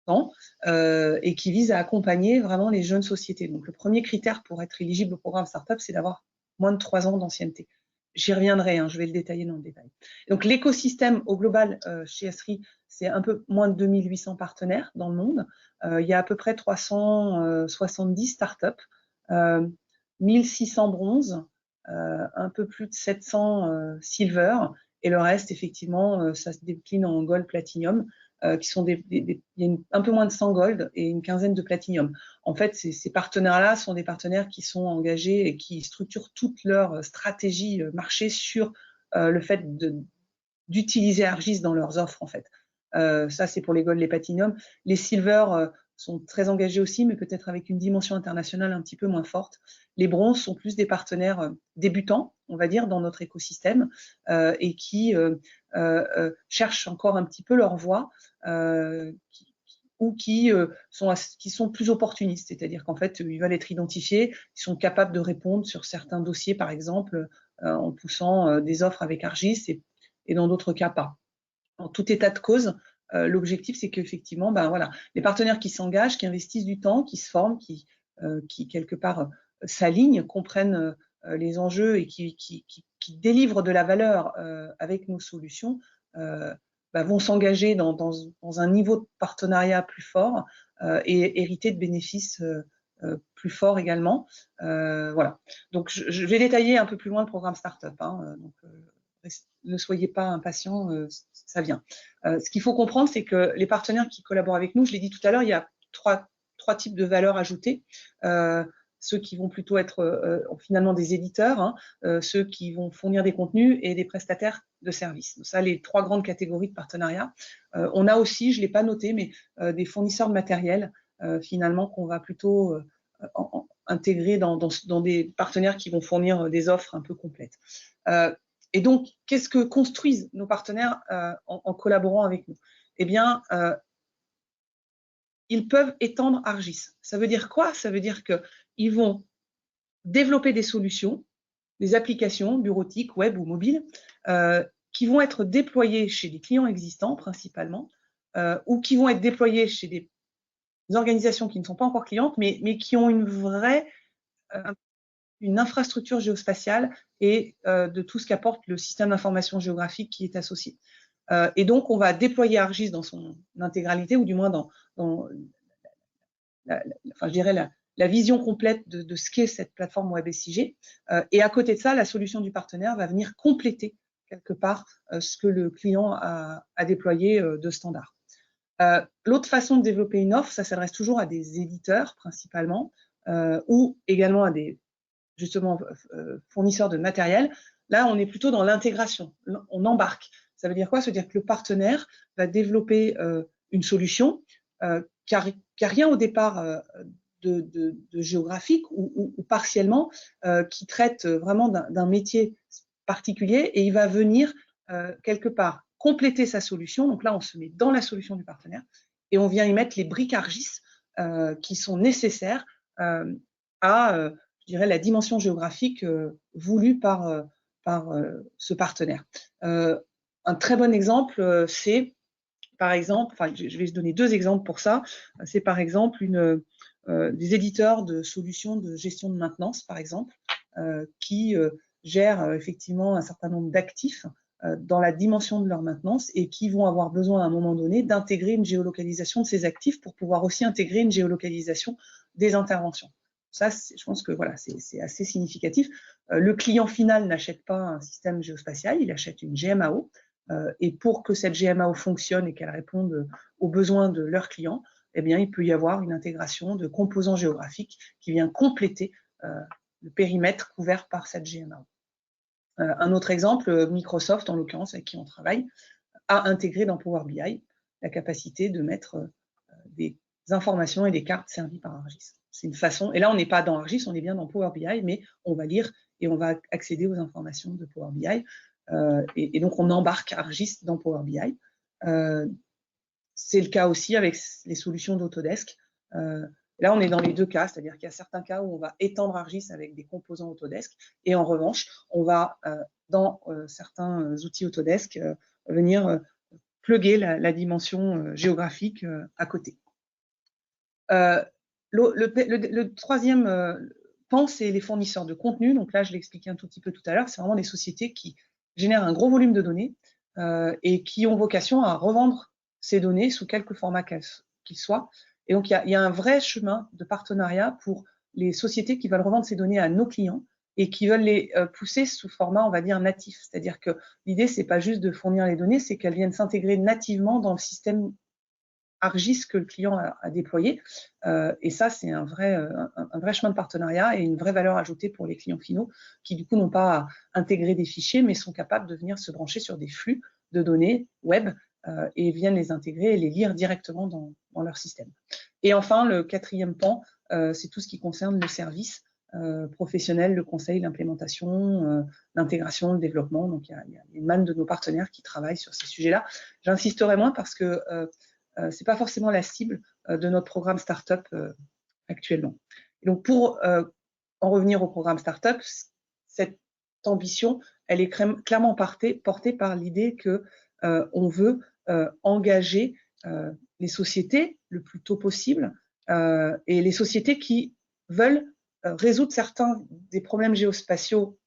ans et qui vise à accompagner vraiment les jeunes sociétés. Donc, le premier critère pour être éligible au programme Startup, c'est d'avoir moins de 3 ans d'ancienneté. J'y reviendrai, je vais le détailler dans le détail. Donc, l'écosystème au global chez Esri, c'est un peu moins de 2800 partenaires dans le monde. Il y a à peu près 370 startups, 1600 bronzes, un peu plus de 700 silver, et le reste, effectivement, ça se décline en gold, platinum, qui sont il y a un peu moins de 100 gold et une quinzaine de platinum. En fait, ces partenaires-là sont des partenaires qui sont engagés et qui structurent toute leur stratégie marché sur le fait d'utiliser ArcGIS dans leurs offres, en fait. Ça, c'est pour les gold, les platinum. Les silver sont très engagés aussi, mais peut-être avec une dimension internationale un petit peu moins forte. Les bronzes sont plus des partenaires débutants, on va dire, dans notre écosystème, et qui cherchent encore un petit peu leur voie, ou qui sont plus opportunistes, c'est-à-dire qu'en fait, ils veulent être identifiés, ils sont capables de répondre sur certains dossiers, par exemple, en poussant des offres avec ArcGIS, et dans d'autres cas pas. En tout état de cause, l'objectif, c'est qu'effectivement, voilà, les partenaires qui s'engagent, qui investissent du temps, qui se forment, qui quelque part s'alignent, comprennent les enjeux et qui délivrent de la valeur avec nos solutions, vont s'engager dans un niveau de partenariat plus fort et hériter de bénéfices plus forts également. Voilà. Donc, je vais détailler un peu plus loin le programme Startup. Ne soyez pas impatients, ça vient. Ce qu'il faut comprendre, c'est que les partenaires qui collaborent avec nous, je l'ai dit tout à l'heure, il y a trois types de valeurs ajoutées. Ceux qui vont plutôt être finalement des éditeurs, ceux qui vont fournir des contenus et des prestataires de services. Donc ça, les trois grandes catégories de partenariat. On a aussi, je ne l'ai pas noté, mais des fournisseurs de matériel, finalement, qu'on va plutôt intégrer dans des partenaires qui vont fournir des offres un peu complètes. Et donc, qu'est-ce que construisent nos partenaires en collaborant avec nous? Eh bien, ils peuvent étendre ArcGIS. Ça veut dire quoi? Ça veut dire qu'ils vont développer des solutions, des applications bureautiques, web ou mobiles, qui vont être déployées chez des clients existants principalement, ou qui vont être déployées chez des organisations qui ne sont pas encore clientes, mais qui ont une infrastructure géospatiale et de tout ce qu'apporte le système d'information géographique qui est associé. Et donc, on va déployer ArcGIS dans son intégralité, ou du moins dans je dirais la vision complète de ce qu'est cette plateforme WebSIG. Et à côté de ça, la solution du partenaire va venir compléter quelque part ce que le client a déployé de standard. L'autre façon de développer une offre, ça s'adresse toujours à des éditeurs principalement, ou également à des justement fournisseurs de matériel. Là, on est plutôt dans l'intégration. On embarque. Ça veut dire quoi? Ça veut dire que le partenaire va développer une solution qui n'a rien au départ de géographique ou partiellement, qui traite vraiment d'un métier particulier, et il va venir quelque part compléter sa solution. Donc là, on se met dans la solution du partenaire et on vient y mettre les briques ArcGIS qui sont nécessaires à je dirais, la dimension géographique voulue par ce partenaire. Un très bon exemple, c'est par exemple, je vais donner deux exemples pour ça, c'est par exemple des éditeurs de solutions de gestion de maintenance, par exemple, qui gèrent effectivement un certain nombre d'actifs dans la dimension de leur maintenance et qui vont avoir besoin à un moment donné d'intégrer une géolocalisation de ces actifs pour pouvoir aussi intégrer une géolocalisation des interventions. Ça, je pense que voilà, c'est assez significatif. Le client final n'achète pas un système géospatial, il achète une GMAO. Et pour que cette GMAO fonctionne et qu'elle réponde aux besoins de leurs clients, eh bien, il peut y avoir une intégration de composants géographiques qui vient compléter le périmètre couvert par cette GMAO. Un autre exemple, Microsoft, en l'occurrence, avec qui on travaille, a intégré dans Power BI la capacité de mettre des informations et des cartes servies par ArcGIS. C'est une façon, et là on n'est pas dans ArcGIS, on est bien dans Power BI, mais on va lire et on va accéder aux informations de Power BI. Et donc on embarque ArcGIS dans Power BI. C'est le cas aussi avec les solutions d'Autodesk. Là, on est dans les deux cas, c'est-à-dire qu'il y a certains cas où on va étendre ArcGIS avec des composants Autodesk, et en revanche, on va, dans certains outils Autodesk, venir plugger la dimension géographique à côté. Le troisième pan, c'est les fournisseurs de contenu. Donc là, je l'ai expliqué un tout petit peu tout à l'heure, c'est vraiment des sociétés qui génèrent un gros volume de données et qui ont vocation à revendre ces données sous quelque format qu'il soit. Et donc, il y a un vrai chemin de partenariat pour les sociétés qui veulent revendre ces données à nos clients et qui veulent les pousser sous format, on va dire, natif. C'est-à-dire que l'idée, c'est pas juste de fournir les données, c'est qu'elles viennent s'intégrer nativement dans le système ArcGIS que le client a déployé. Et ça, c'est un vrai chemin de partenariat et une vraie valeur ajoutée pour les clients finaux qui, du coup, n'ont pas à intégrer des fichiers, mais sont capables de venir se brancher sur des flux de données web et viennent les intégrer et les lire directement dans leur système. Et enfin, le quatrième pan, c'est tout ce qui concerne le service professionnel, le conseil, l'implémentation, l'intégration, le développement. Donc, il y a une manne de nos partenaires qui travaillent sur ces sujets-là. J'insisterai moins parce que ce n'est pas forcément la cible de notre programme Startup actuellement. Et donc, pour en revenir au programme Startup, cette ambition, elle est clairement portée par l'idée qu'on veut engager les sociétés le plus tôt possible et les sociétés qui veulent résoudre certains des problèmes géospatiaux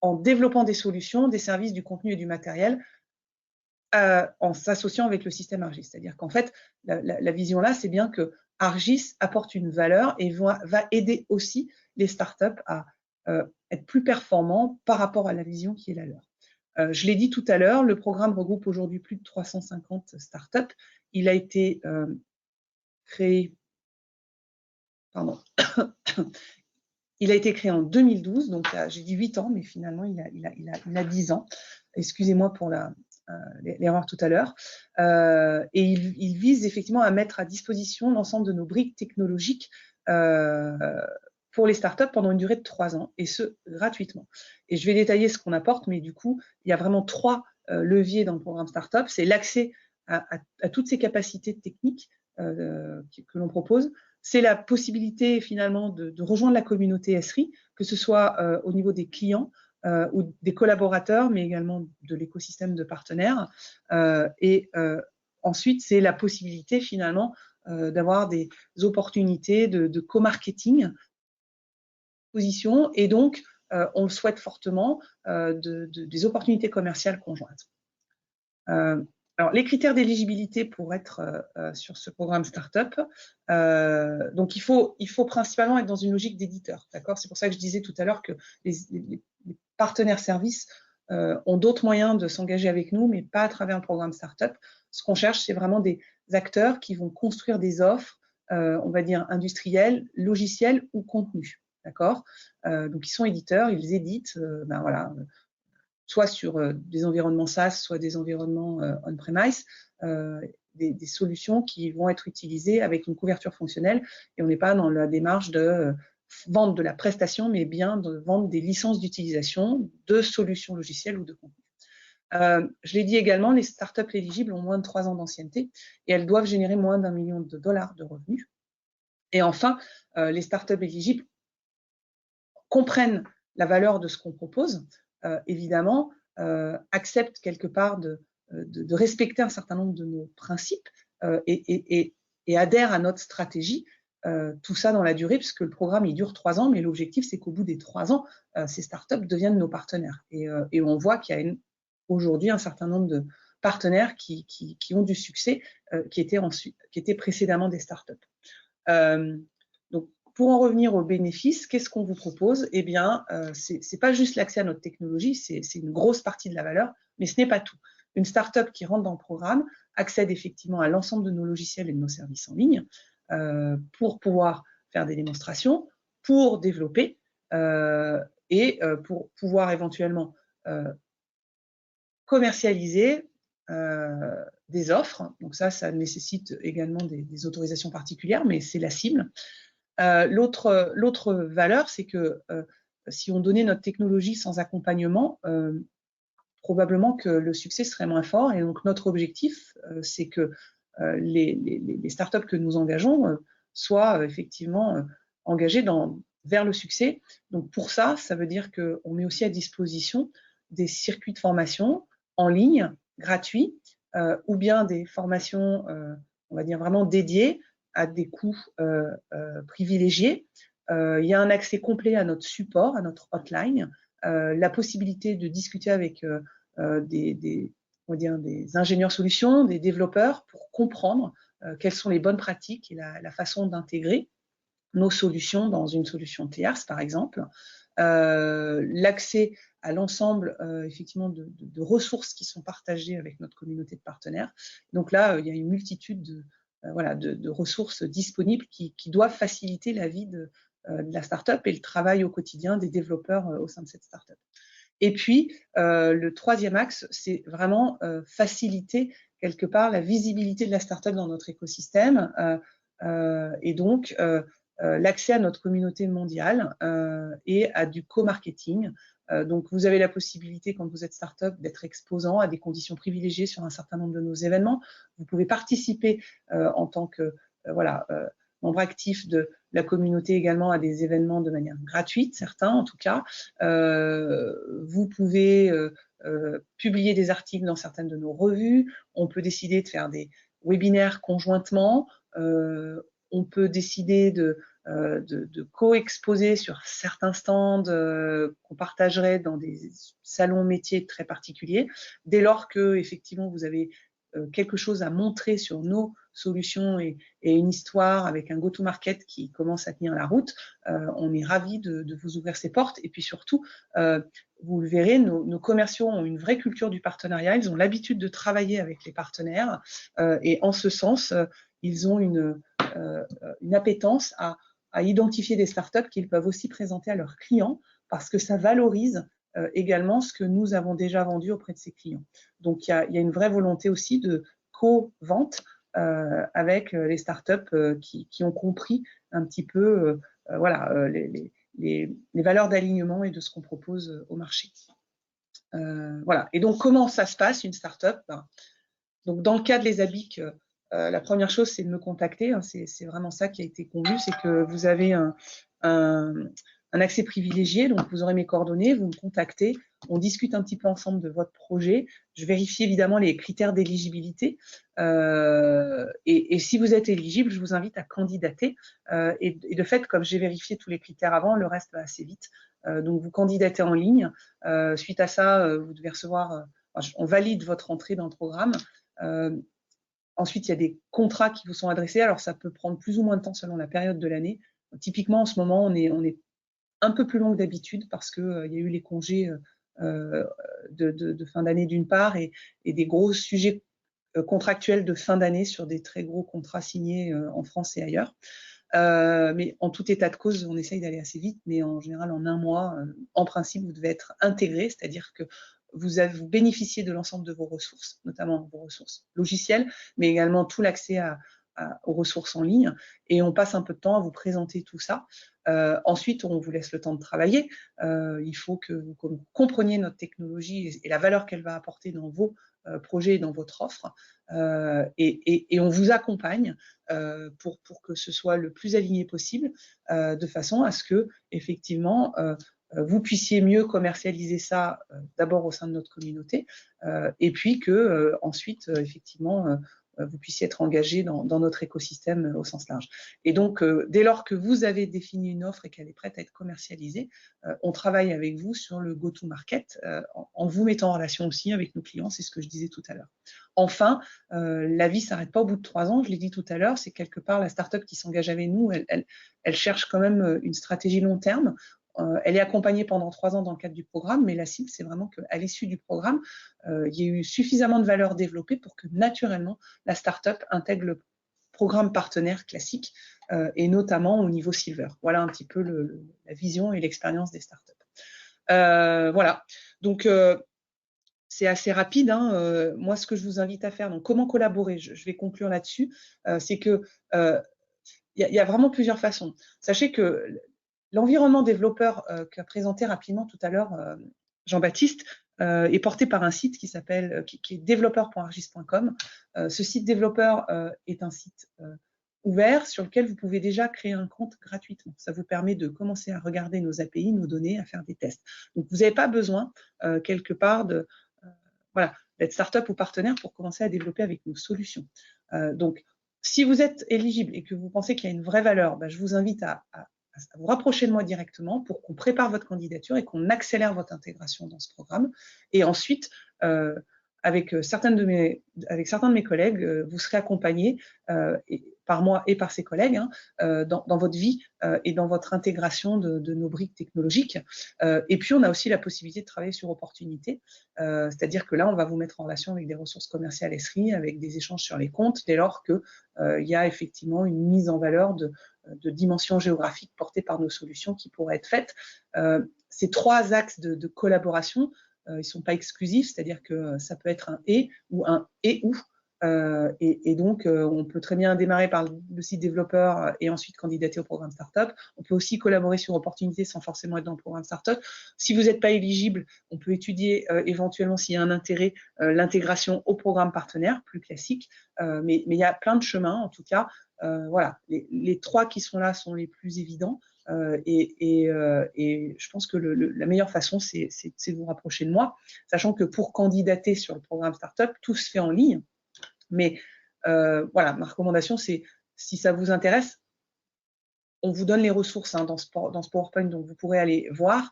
en développant des solutions, des services, du contenu et du matériel en s'associant avec le système ArcGIS. C'est-à-dire qu'en fait, la vision là, c'est bien que ArcGIS apporte une valeur et va aider aussi les startups à être plus performants par rapport à la vision qui est la leur. Je l'ai dit tout à l'heure, le programme regroupe aujourd'hui plus de 350 startups. Il a été créé, pardon, il a été créé en 2012, donc j'ai dit 8 ans, mais finalement il a 10 ans. Excusez-moi pour l'erreur tout à l'heure. Et il vise effectivement à mettre à disposition l'ensemble de nos briques technologiques pour les startups pendant une durée de 3 ans, et ce, gratuitement. Et je vais détailler ce qu'on apporte, mais du coup, il y a vraiment 3 leviers dans le programme Startup. C'est l'accès à toutes ces capacités techniques que l'on propose. C'est la possibilité finalement de rejoindre la communauté SRI, que ce soit au niveau des clients ou des collaborateurs, mais également de l'écosystème de partenaires. Ensuite, c'est la possibilité finalement d'avoir des opportunités de co-marketing, et donc on le souhaite fortement, des opportunités commerciales conjointes. Alors, les critères d'éligibilité pour être sur ce programme Startup, donc il faut principalement être dans une logique d'éditeur, d'accord? C'est pour ça que je disais tout à l'heure que les partenaires services ont d'autres moyens de s'engager avec nous, mais pas à travers un programme Startup. Ce qu'on cherche, c'est vraiment des acteurs qui vont construire des offres, on va dire industrielles, logicielles ou contenus, d'accord? Donc, ils sont éditeurs, ils éditent, voilà, soit sur des environnements SaaS, soit des environnements on-premise, des solutions qui vont être utilisées avec une couverture fonctionnelle, et on n'est pas dans la démarche de vendre de la prestation, mais bien de vendre des licences d'utilisation de solutions logicielles ou de contenu. Je l'ai dit également, les startups éligibles ont moins de 3 ans d'ancienneté et elles doivent générer moins d'$1 million de revenus. Et enfin, les startups éligibles comprennent la valeur de ce qu'on propose, évidemment, acceptent quelque part de respecter un certain nombre de nos principes et adhèrent à notre stratégie, tout ça dans la durée, puisque le programme il dure 3 ans, mais l'objectif c'est qu'au bout des 3 ans, ces startups deviennent nos partenaires. Et on voit qu'il y a aujourd'hui un certain nombre de partenaires qui ont du succès, qui étaient précédemment des startups. Donc, pour en revenir aux bénéfices, qu'est-ce qu'on vous propose? Eh bien, c'est pas juste l'accès à notre technologie, c'est une grosse partie de la valeur, mais ce n'est pas tout. Une startup qui rentre dans le programme accède effectivement à l'ensemble de nos logiciels et de nos services en ligne pour pouvoir faire des démonstrations, pour développer et pour pouvoir éventuellement commercialiser des offres. Donc ça nécessite également des autorisations particulières, mais c'est la cible. L'autre valeur, c'est que si on donnait notre technologie sans accompagnement, probablement que le succès serait moins fort. Et donc, notre objectif, c'est que les startups que nous engageons soient effectivement engagées vers le succès. Donc, pour ça, ça veut dire qu'on met aussi à disposition des circuits de formation en ligne, gratuits, ou bien des formations, on va dire, vraiment dédiées à des coûts privilégiés. Il y a un accès complet à notre support, à notre hotline, la possibilité de discuter avec on va dire, des ingénieurs solutions, des développeurs, pour comprendre quelles sont les bonnes pratiques et la façon d'intégrer nos solutions dans une solution tierce, par exemple. L'accès à l'ensemble effectivement de ressources qui sont partagées avec notre communauté de partenaires. Donc là, il y a une multitude de ressources disponibles qui doivent faciliter la vie de la startup et le travail au quotidien des développeurs au sein de cette startup. Et puis, le troisième axe, c'est vraiment faciliter quelque part la visibilité de la startup dans notre écosystème et donc l'accès à notre communauté mondiale et à du co-marketing. Donc, vous avez la possibilité, quand vous êtes startup, d'être exposant à des conditions privilégiées sur un certain nombre de nos événements. Vous pouvez participer en tant que membre actif de la communauté également à des événements de manière gratuite, certains en tout cas. Vous pouvez publier des articles dans certaines de nos revues. On peut décider de faire des webinaires conjointement. On peut décider de co-exposer sur certains stands qu'on partagerait dans des salons métiers très particuliers. Dès lors que, effectivement, vous avez quelque chose à montrer sur nos solutions et une histoire avec un go-to-market qui commence à tenir la route, on est ravis de vous ouvrir ces portes. Et puis surtout, vous le verrez, nos commerciaux ont une vraie culture du partenariat, ils ont l'habitude de travailler avec les partenaires et en ce sens, ils ont une appétence à identifier des startups qu'ils peuvent aussi présenter à leurs clients parce que ça valorise également ce que nous avons déjà vendu auprès de ces clients. Donc, il y a une vraie volonté aussi de co-vente avec les startups qui ont compris un petit peu les valeurs d'alignement et de ce qu'on propose au marché. Voilà. Et donc, comment ça se passe, une startup? Donc, dans le cas de l'ESABIC, la première chose, c'est de me contacter. Hein, c'est vraiment ça qui a été convenu, c'est que vous avez un accès privilégié, donc vous aurez mes coordonnées, vous me contactez, on discute un petit peu ensemble de votre projet, je vérifie évidemment les critères d'éligibilité et si vous êtes éligible, je vous invite à candidater et de fait, comme j'ai vérifié tous les critères avant, le reste va assez vite. Donc vous candidatez en ligne, suite à ça, vous devez recevoir, on valide votre entrée dans le programme. Ensuite, il y a des contrats qui vous sont adressés, alors ça peut prendre plus ou moins de temps selon la période de l'année. Typiquement, en ce moment, on est un peu plus long que d'habitude parce qu'il y a eu les congés de fin d'année d'une part et des gros sujets contractuels de fin d'année sur des très gros contrats signés en France et ailleurs. Mais en tout état de cause, on essaye d'aller assez vite, mais en général, en un mois, en principe, vous devez être intégré, c'est-à-dire que vous bénéficiez de l'ensemble de vos ressources, notamment vos ressources logicielles, mais également tout l'accès aux ressources en ligne. Et on passe un peu de temps à vous présenter tout ça. Ensuite, on vous laisse le temps de travailler. Il faut que vous compreniez notre technologie et la valeur qu'elle va apporter dans vos projets et dans votre offre. Et on vous accompagne pour que ce soit le plus aligné possible, de façon à ce que, effectivement, vous puissiez mieux commercialiser ça d'abord au sein de notre communauté et puis que ensuite, effectivement, vous puissiez être engagé dans notre écosystème au sens large. Et donc, dès lors que vous avez défini une offre et qu'elle est prête à être commercialisée, on travaille avec vous sur le go-to-market en vous mettant en relation aussi avec nos clients, c'est ce que je disais tout à l'heure. Enfin, la vie ne s'arrête pas au bout de 3 ans, je l'ai dit tout à l'heure, c'est quelque part la startup qui s'engage avec nous, elle cherche quand même une stratégie long terme. Elle est accompagnée pendant 3 ans dans le cadre du programme, mais la cible, c'est vraiment qu'à l'issue du programme, il y ait eu suffisamment de valeur développée pour que naturellement, la startup intègre le programme partenaire classique et notamment au niveau Silver. Voilà un petit peu la vision et l'expérience des startups. Voilà, donc c'est assez rapide. Hein. Moi, ce que je vous invite à faire, donc comment collaborer, je vais conclure là-dessus, c'est que y a vraiment plusieurs façons. Sachez que l'environnement développeur qu'a présenté rapidement tout à l'heure Jean-Baptiste est porté par un site qui est développeur.argis.com. Ce site développeur est un site ouvert sur lequel vous pouvez déjà créer un compte gratuitement. Ça vous permet de commencer à regarder nos API, nos données, à faire des tests. Donc, vous n'avez pas besoin quelque part d'être startup ou partenaire pour commencer à développer avec nos solutions. Donc, si vous êtes éligible et que vous pensez qu'il y a une vraie valeur, je vous invite à vous rapprocher de moi directement pour qu'on prépare votre candidature et qu'on accélère votre intégration dans ce programme. Et ensuite, avec certains de mes collègues, vous serez accompagnés par moi et par ses collègues dans votre vie et dans votre intégration de nos briques technologiques. Et puis, on a aussi la possibilité de travailler sur opportunités, c'est-à-dire que là, on va vous mettre en relation avec des ressources commerciales Esri, avec des échanges sur les comptes, dès lors qu'il y a effectivement une mise en valeur de dimensions géographiques portées par nos solutions qui pourraient être faites. Ces 3 axes de collaboration, ils ne sont pas exclusifs, c'est-à-dire que ça peut être un « et » ou un « et ou ». Et donc, on peut très bien démarrer par le site développeur et ensuite candidater au programme Startup. On peut aussi collaborer sur opportunités sans forcément être dans le programme Startup. Si vous n'êtes pas éligible, on peut étudier éventuellement, s'il y a un intérêt, l'intégration au programme partenaire, plus classique. Mais il y a plein de chemins, en tout cas. Voilà, les 3 qui sont là sont les plus évidents. Et je pense que la meilleure façon, c'est de vous rapprocher de moi, sachant que pour candidater sur le programme Startup, tout se fait en ligne. Mais voilà, ma recommandation, c'est si ça vous intéresse, on vous donne les ressources dans ce PowerPoint, donc vous pourrez aller voir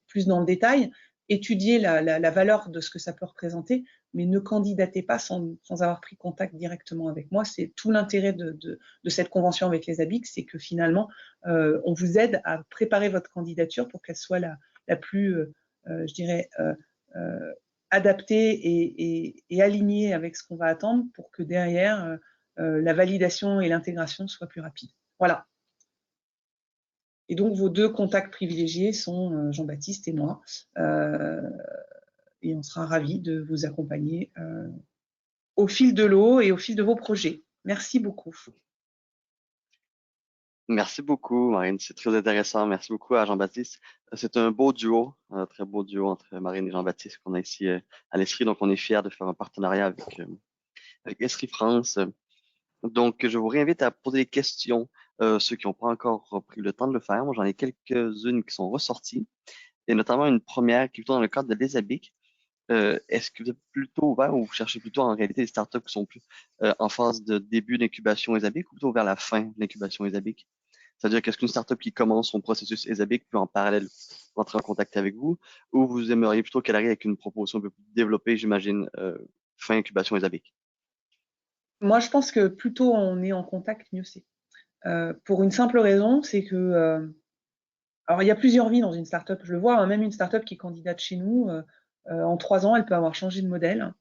plus dans le détail, étudier la valeur de ce que ça peut représenter, mais ne candidatez pas sans avoir pris contact directement avec moi. C'est tout l'intérêt de cette convention avec les ABIC, c'est que finalement, on vous aide à préparer votre candidature pour qu'elle soit la plus, je dirais, adaptée et alignée avec ce qu'on va attendre pour que derrière, la validation et l'intégration soient plus rapides. Voilà. Et donc, vos 2 contacts privilégiés sont Jean-Baptiste et moi. Et on sera ravis de vous accompagner au fil de l'eau et au fil de vos projets. Merci beaucoup. Merci beaucoup, Marine. C'est très intéressant. Merci beaucoup à Jean-Baptiste. C'est un beau duo, un très beau duo entre Marine et Jean-Baptiste qu'on a ici à l'Esri. Donc, on est fiers de faire un partenariat avec Esri France. Donc, je vous réinvite à poser des questions, ceux qui n'ont pas encore pris le temps de le faire. Moi, j'en ai quelques-unes qui sont ressorties, et notamment une première qui est plutôt dans le cadre de l'ESABIC. Est-ce que vous êtes plutôt ouvert ou vous cherchez plutôt en réalité des startups qui sont plus en phase de début d'incubation ESABIC ou plutôt vers la fin de l'incubation ESABIC? C'est-à-dire qu'est-ce qu'une startup qui commence son processus ESABIC peut en parallèle entrer en contact avec vous, ou vous aimeriez plutôt qu'elle arrive avec une proposition un peu plus développée, j'imagine, fin incubation ESABIC? Moi, je pense que plus tôt on est en contact, mieux c'est. Pour une simple raison, c'est que alors il y a plusieurs vies dans une startup. Je le vois, même une startup qui candidate chez nous, en 3 ans, elle peut avoir changé de modèle.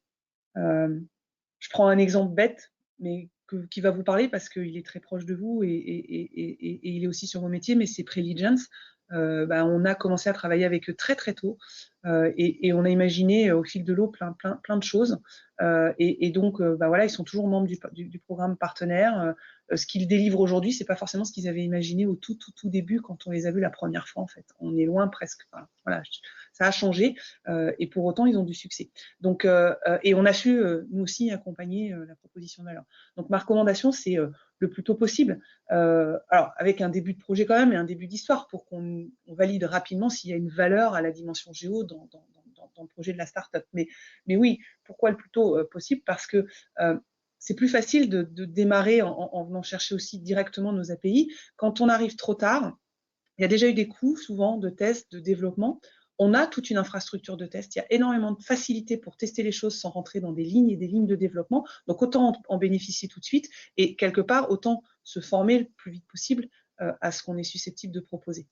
Je prends un exemple bête, mais qui va vous parler parce qu'il est très proche de vous et il est aussi sur vos métiers, mais c'est Preligence. On a commencé à travailler avec eux très très tôt et on a imaginé au fil de l'eau plein de choses. Donc, voilà, ils sont toujours membres du programme partenaire. Ce qu'ils délivrent aujourd'hui, c'est pas forcément ce qu'ils avaient imaginé au tout début quand on les a vus la première fois en fait. On est loin presque. Enfin, voilà, ça a changé et pour autant ils ont du succès. Donc, et on a su nous aussi accompagner la proposition de valeur. Donc ma recommandation, c'est le plus tôt possible. Alors avec un début de projet quand même et un début d'histoire pour qu'on valide rapidement s'il y a une valeur à la dimension géo dans le projet de la startup. Mais oui, pourquoi le plus tôt possible? Parce que c'est plus facile de démarrer en venant chercher aussi directement nos API. Quand on arrive trop tard, il y a déjà eu des coûts souvent de tests, de développement. On a toute une infrastructure de test. Il y a énormément de facilité pour tester les choses sans rentrer dans des lignes et des lignes de développement. Donc, autant en bénéficier tout de suite et quelque part, autant se former le plus vite possible à ce qu'on est susceptible de proposer.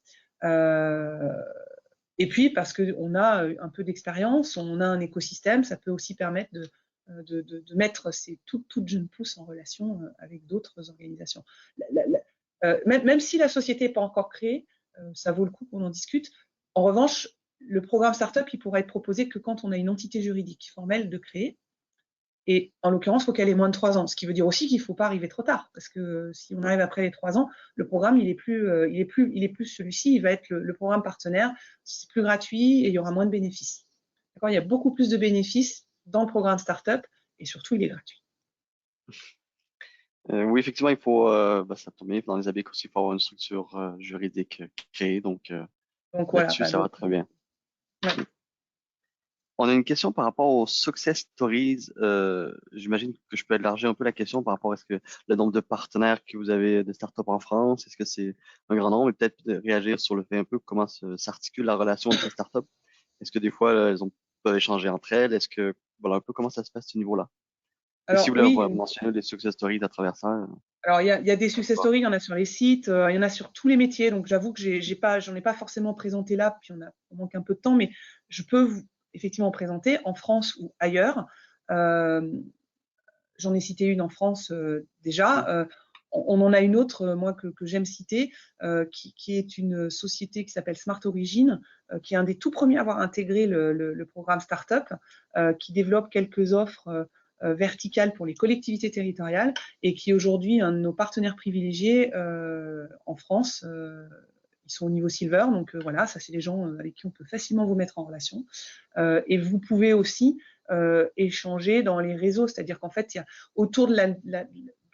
Et puis, parce qu'on a un peu d'expérience, on a un écosystème, ça peut aussi permettre de mettre ces toutes jeunes pousses en relation avec d'autres organisations. Même si la société n'est pas encore créée, ça vaut le coup qu'on en discute. En revanche, le programme Startup, il pourra être proposé que quand on a une entité juridique formelle de créer. Et en l'occurrence, il faut qu'elle ait moins de 3 ans. Ce qui veut dire aussi qu'il ne faut pas arriver trop tard. Parce que si on arrive après les 3 ans, le programme, il est plus celui-ci, il va être le programme partenaire. C'est plus gratuit et il y aura moins de bénéfices. Il y a beaucoup plus de bénéfices dans le programme Startup et surtout, il est gratuit. Oui, effectivement, il faut, ça tombe bien, dans les ABIC aussi, il faut avoir une structure juridique créée. Donc voilà, là-dessus, ça va très bien. Ouais. On a une question par rapport aux success stories. J'imagine que je peux élargir un peu la question par rapport à le nombre de partenaires que vous avez de startups en France. Est-ce que c'est un grand nombre? Et peut-être de réagir sur le fait un peu comment s'articule la relation entre les startups. Est-ce que des fois, peuvent échanger entre elles? Est-ce que voilà un peu comment ça se passe à ce niveau-là. Et si Alors vous voulez oui, mentionner des success stories à travers ça. alors il y a des success stories, il y en a sur les sites, il y en a sur tous les métiers. Donc j'avoue que j'en ai pas forcément présenté là, puis on manque un peu de temps, mais je peux vous effectivement présenter en France ou ailleurs. J'en ai cité une en France déjà. On en a une autre, moi, que j'aime citer, qui est une société qui s'appelle Smart Origin, qui est un des tout premiers à avoir intégré le programme Startup, qui développe quelques offres verticales pour les collectivités territoriales et qui est aujourd'hui un de nos partenaires privilégiés en France. Ils sont au niveau silver, donc voilà, ça c'est des gens avec qui on peut facilement vous mettre en relation. Et vous pouvez aussi échanger dans les réseaux, c'est-à-dire qu'en fait, il y a, autour de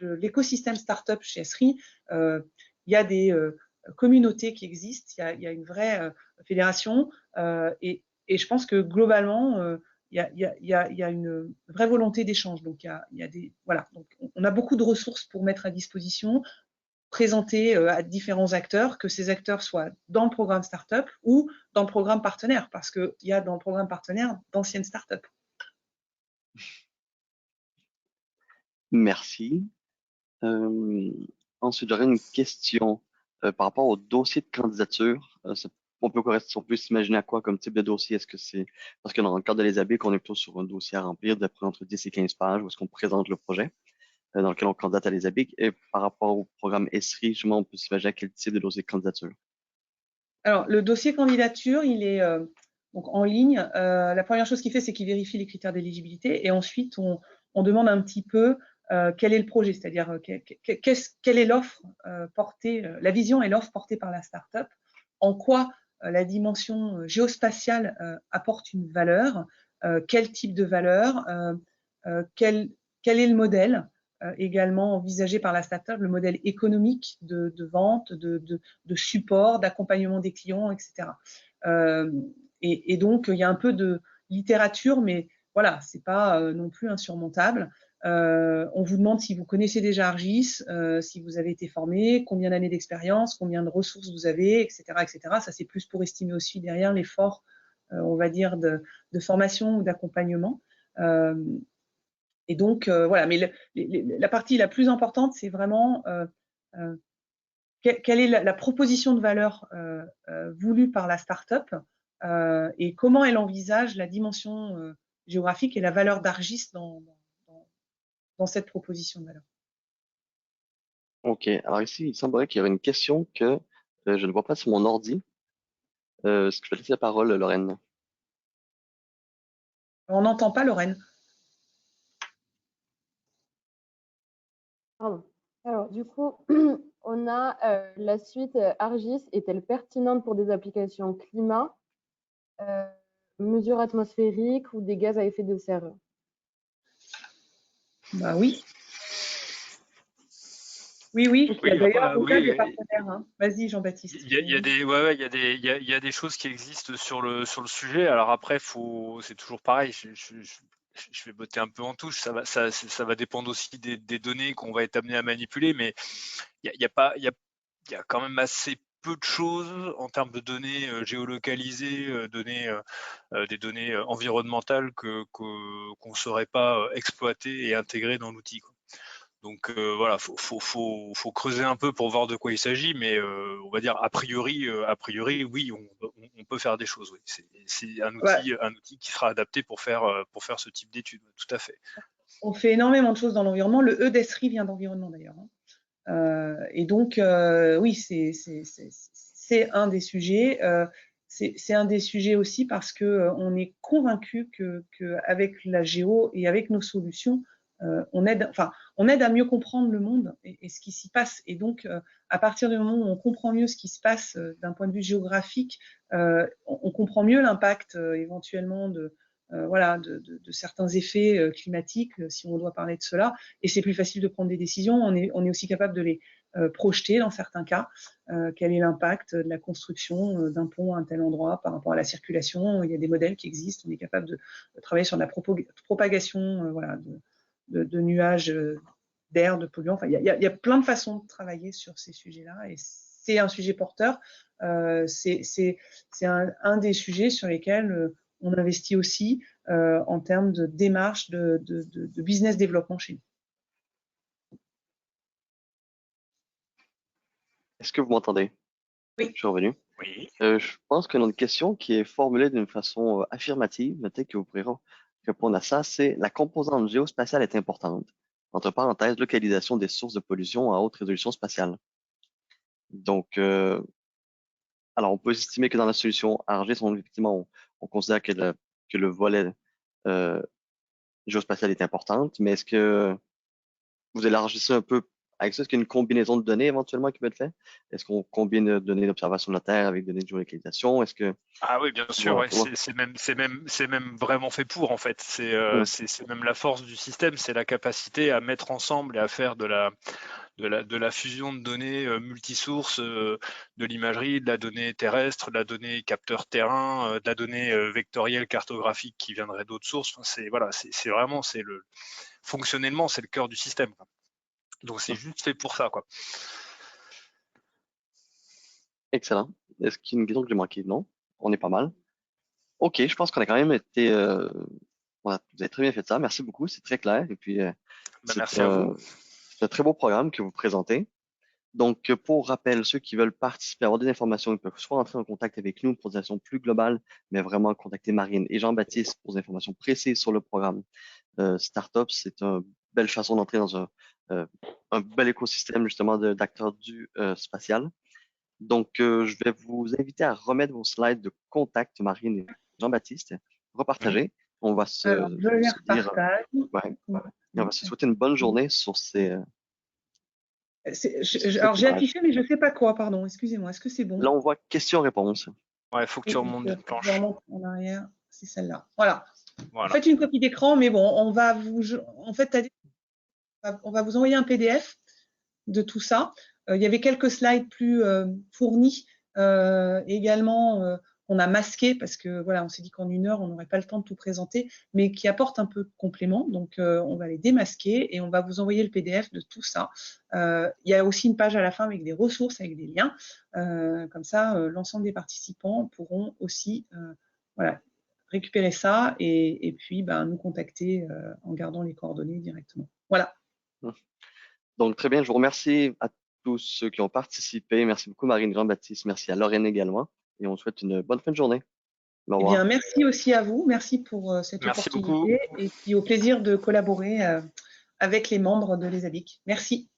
l'écosystème startup chez Esri, il y a des communautés qui existent, il y a une vraie fédération, et je pense que globalement, il y a une vraie volonté d'échange. Donc, il y a des, voilà, donc on a beaucoup de ressources pour mettre à disposition, présenter à différents acteurs, que ces acteurs soient dans le programme startup ou dans le programme partenaire, parce qu'il y a dans le programme partenaire d'anciennes startups. Merci. Ensuite, j'aurais une question par rapport au dossier de candidature. On peut s'imaginer à quoi comme type de dossier? Est-ce que c'est parce que dans le cadre de l'ESABIC, on est plutôt sur un dossier à remplir d'à peu près entre 10 et 15 pages où est-ce qu'on présente le projet dans lequel on candidate à l'ESABIC. Et par rapport au programme ESRI, justement, on peut s'imaginer à quel type de dossier de candidature. Alors, le dossier candidature, il est donc en ligne. La première chose qu'il fait, c'est qu'il vérifie les critères d'éligibilité et ensuite, on demande un petit peu quel est le projet, c'est-à-dire quelle est l'offre portée, la vision et l'offre portée par la startup, en quoi la dimension géospatiale apporte une valeur, quel type de valeur, quel est le modèle également envisagé par la startup, le modèle économique de vente, de support, d'accompagnement des clients, etc. Et donc, il y a un peu de littérature, mais voilà, c'est pas non plus insurmontable. On vous demande si vous connaissez déjà Argis, si vous avez été formé, combien d'années d'expérience, combien de ressources vous avez, etc., etc. Ça, c'est plus pour estimer aussi derrière l'effort, on va dire, de formation ou d'accompagnement. Et donc, voilà, mais la partie la plus importante, c'est vraiment quelle est la proposition de valeur voulue par la startup et comment elle envisage la dimension géographique et la valeur d'Argis dans cette proposition de valeur. OK. Alors ici, il semblerait qu'il y aurait une question que je ne vois pas sur mon ordi. Est-ce que je vais laisser la parole, Lorraine? On n'entend pas Lorraine. Pardon. Alors, du coup, on a la suite Argis est-elle pertinente pour des applications climat, mesures atmosphériques ou des gaz à effet de serre? Bah oui. Oui. Il y a d'ailleurs des partenaires. Hein. Vas-y, Jean-Baptiste. Il y a des choses qui existent sur le sujet. Alors après, c'est toujours pareil. Je vais botter un peu en touche. Ça va dépendre aussi des données qu'on va être amené à manipuler, mais il y a quand même assez peu de choses en termes de données géolocalisées, des données environnementales qu'on ne saurait pas exploiter et intégrer dans l'outil. Donc voilà, faut creuser un peu pour voir de quoi il s'agit, mais on va dire a priori, oui, on peut faire des choses. Oui. C'est un outil qui sera adapté pour faire ce type d'études, tout à fait. On fait énormément de choses dans l'environnement. Le E d'Esri vient d'environnement d'ailleurs. Et donc, oui, c'est un des sujets. C'est un des sujets aussi parce que on est convaincu que avec la géo et avec nos solutions, on aide à mieux comprendre le monde et ce qui s'y passe. Et donc, à partir du moment où on comprend mieux ce qui se passe d'un point de vue géographique, on comprend mieux l'impact éventuellement de certains effets climatiques, si on doit parler de cela. Et c'est plus facile de prendre des décisions. On est aussi capable de les projeter dans certains cas. Quel est l'impact de la construction d'un pont à un tel endroit par rapport à la circulation? Il y a des modèles qui existent. On est capable de travailler sur la propagation de nuages d'air, de polluants. Enfin, il y a plein de façons de travailler sur ces sujets-là et c'est un sujet porteur. C'est un des sujets sur lesquels on investit aussi en termes de démarche de business développement chez nous. Est-ce que vous m'entendez? Oui. Je suis revenu. Oui. Je pense que notre question qui est formulée d'une façon affirmative, peut-être que vous pourrez répondre à ça, c'est la composante géospatiale est importante. Entre parenthèses, localisation des sources de pollution à haute résolution spatiale. Donc, alors on peut estimer que dans la solution ARGIS, effectivement, on considère que le volet géospatial est important, mais est-ce que vous élargissez un peu avec ça? Est-ce qu'il y a une combinaison de données éventuellement qui peut être faite? Est-ce qu'on combine données d'observation de la Terre avec données de géolocalisation? Est-ce que Ah oui, bien sûr, voilà, ouais, c'est même vraiment fait pour en fait. C'est même la force du système, c'est la capacité à mettre ensemble et à faire de la fusion de données multisources, de l'imagerie, de la donnée terrestre, de la donnée capteur terrain, de la donnée vectorielle cartographique qui viendrait d'autres sources. Enfin, c'est vraiment, fonctionnellement, c'est le cœur du système, quoi. Donc c'est juste fait pour ça, quoi. Excellent. Est-ce qu'il y a une question que j'ai manquée? Non, on est pas mal. OK, je pense qu'on a quand même été. Voilà, vous avez très bien fait ça. Merci beaucoup, c'est très clair. Et puis, c'est Merci à vous. un très beau programme que vous présentez. Donc, pour rappel, ceux qui veulent participer, avoir des informations, ils peuvent soit entrer en contact avec nous pour des informations plus globales, mais vraiment contacter Marine et Jean-Baptiste pour des informations précises sur le programme. Startup, c'est une belle façon d'entrer dans un bel écosystème justement d'acteurs du spatial. Donc, je vais vous inviter à remettre vos slides de contact, Marine et Jean-Baptiste, repartager. On va Alors, je les se dire, repartage. ouais, et on va se souhaiter une bonne journée sur ces. Alors, j'ai affiché, mais je ne sais pas quoi, pardon. Excusez-moi, est-ce que c'est bon? Là, on voit questions-réponses. Ouais, il faut que tu remontes d'une planche. Je remonte en arrière, c'est celle-là. Voilà. Voilà. Faites une copie d'écran, mais bon, on va vous envoyer un PDF de tout ça. Il y avait quelques slides plus fournis également. On a masqué parce que voilà, on s'est dit qu'en 1 heure, on n'aurait pas le temps de tout présenter, mais qui apportent un peu de complément. Donc, on va les démasquer et on va vous envoyer le PDF de tout ça. Il y a aussi une page à la fin avec des ressources, avec des liens. Comme ça, l'ensemble des participants pourront aussi voilà, récupérer ça et puis nous contacter en gardant les coordonnées directement. Voilà. Donc, très bien, je vous remercie à tous ceux qui ont participé. Merci beaucoup, Marine Jean-Baptiste. Merci à Lorraine également. Et on souhaite une bonne fin de journée. Au Eh revoir. bien, merci aussi à vous. Merci pour cette Merci opportunité. beaucoup. Et puis au plaisir de collaborer avec les membres de l'ESABIC. Merci.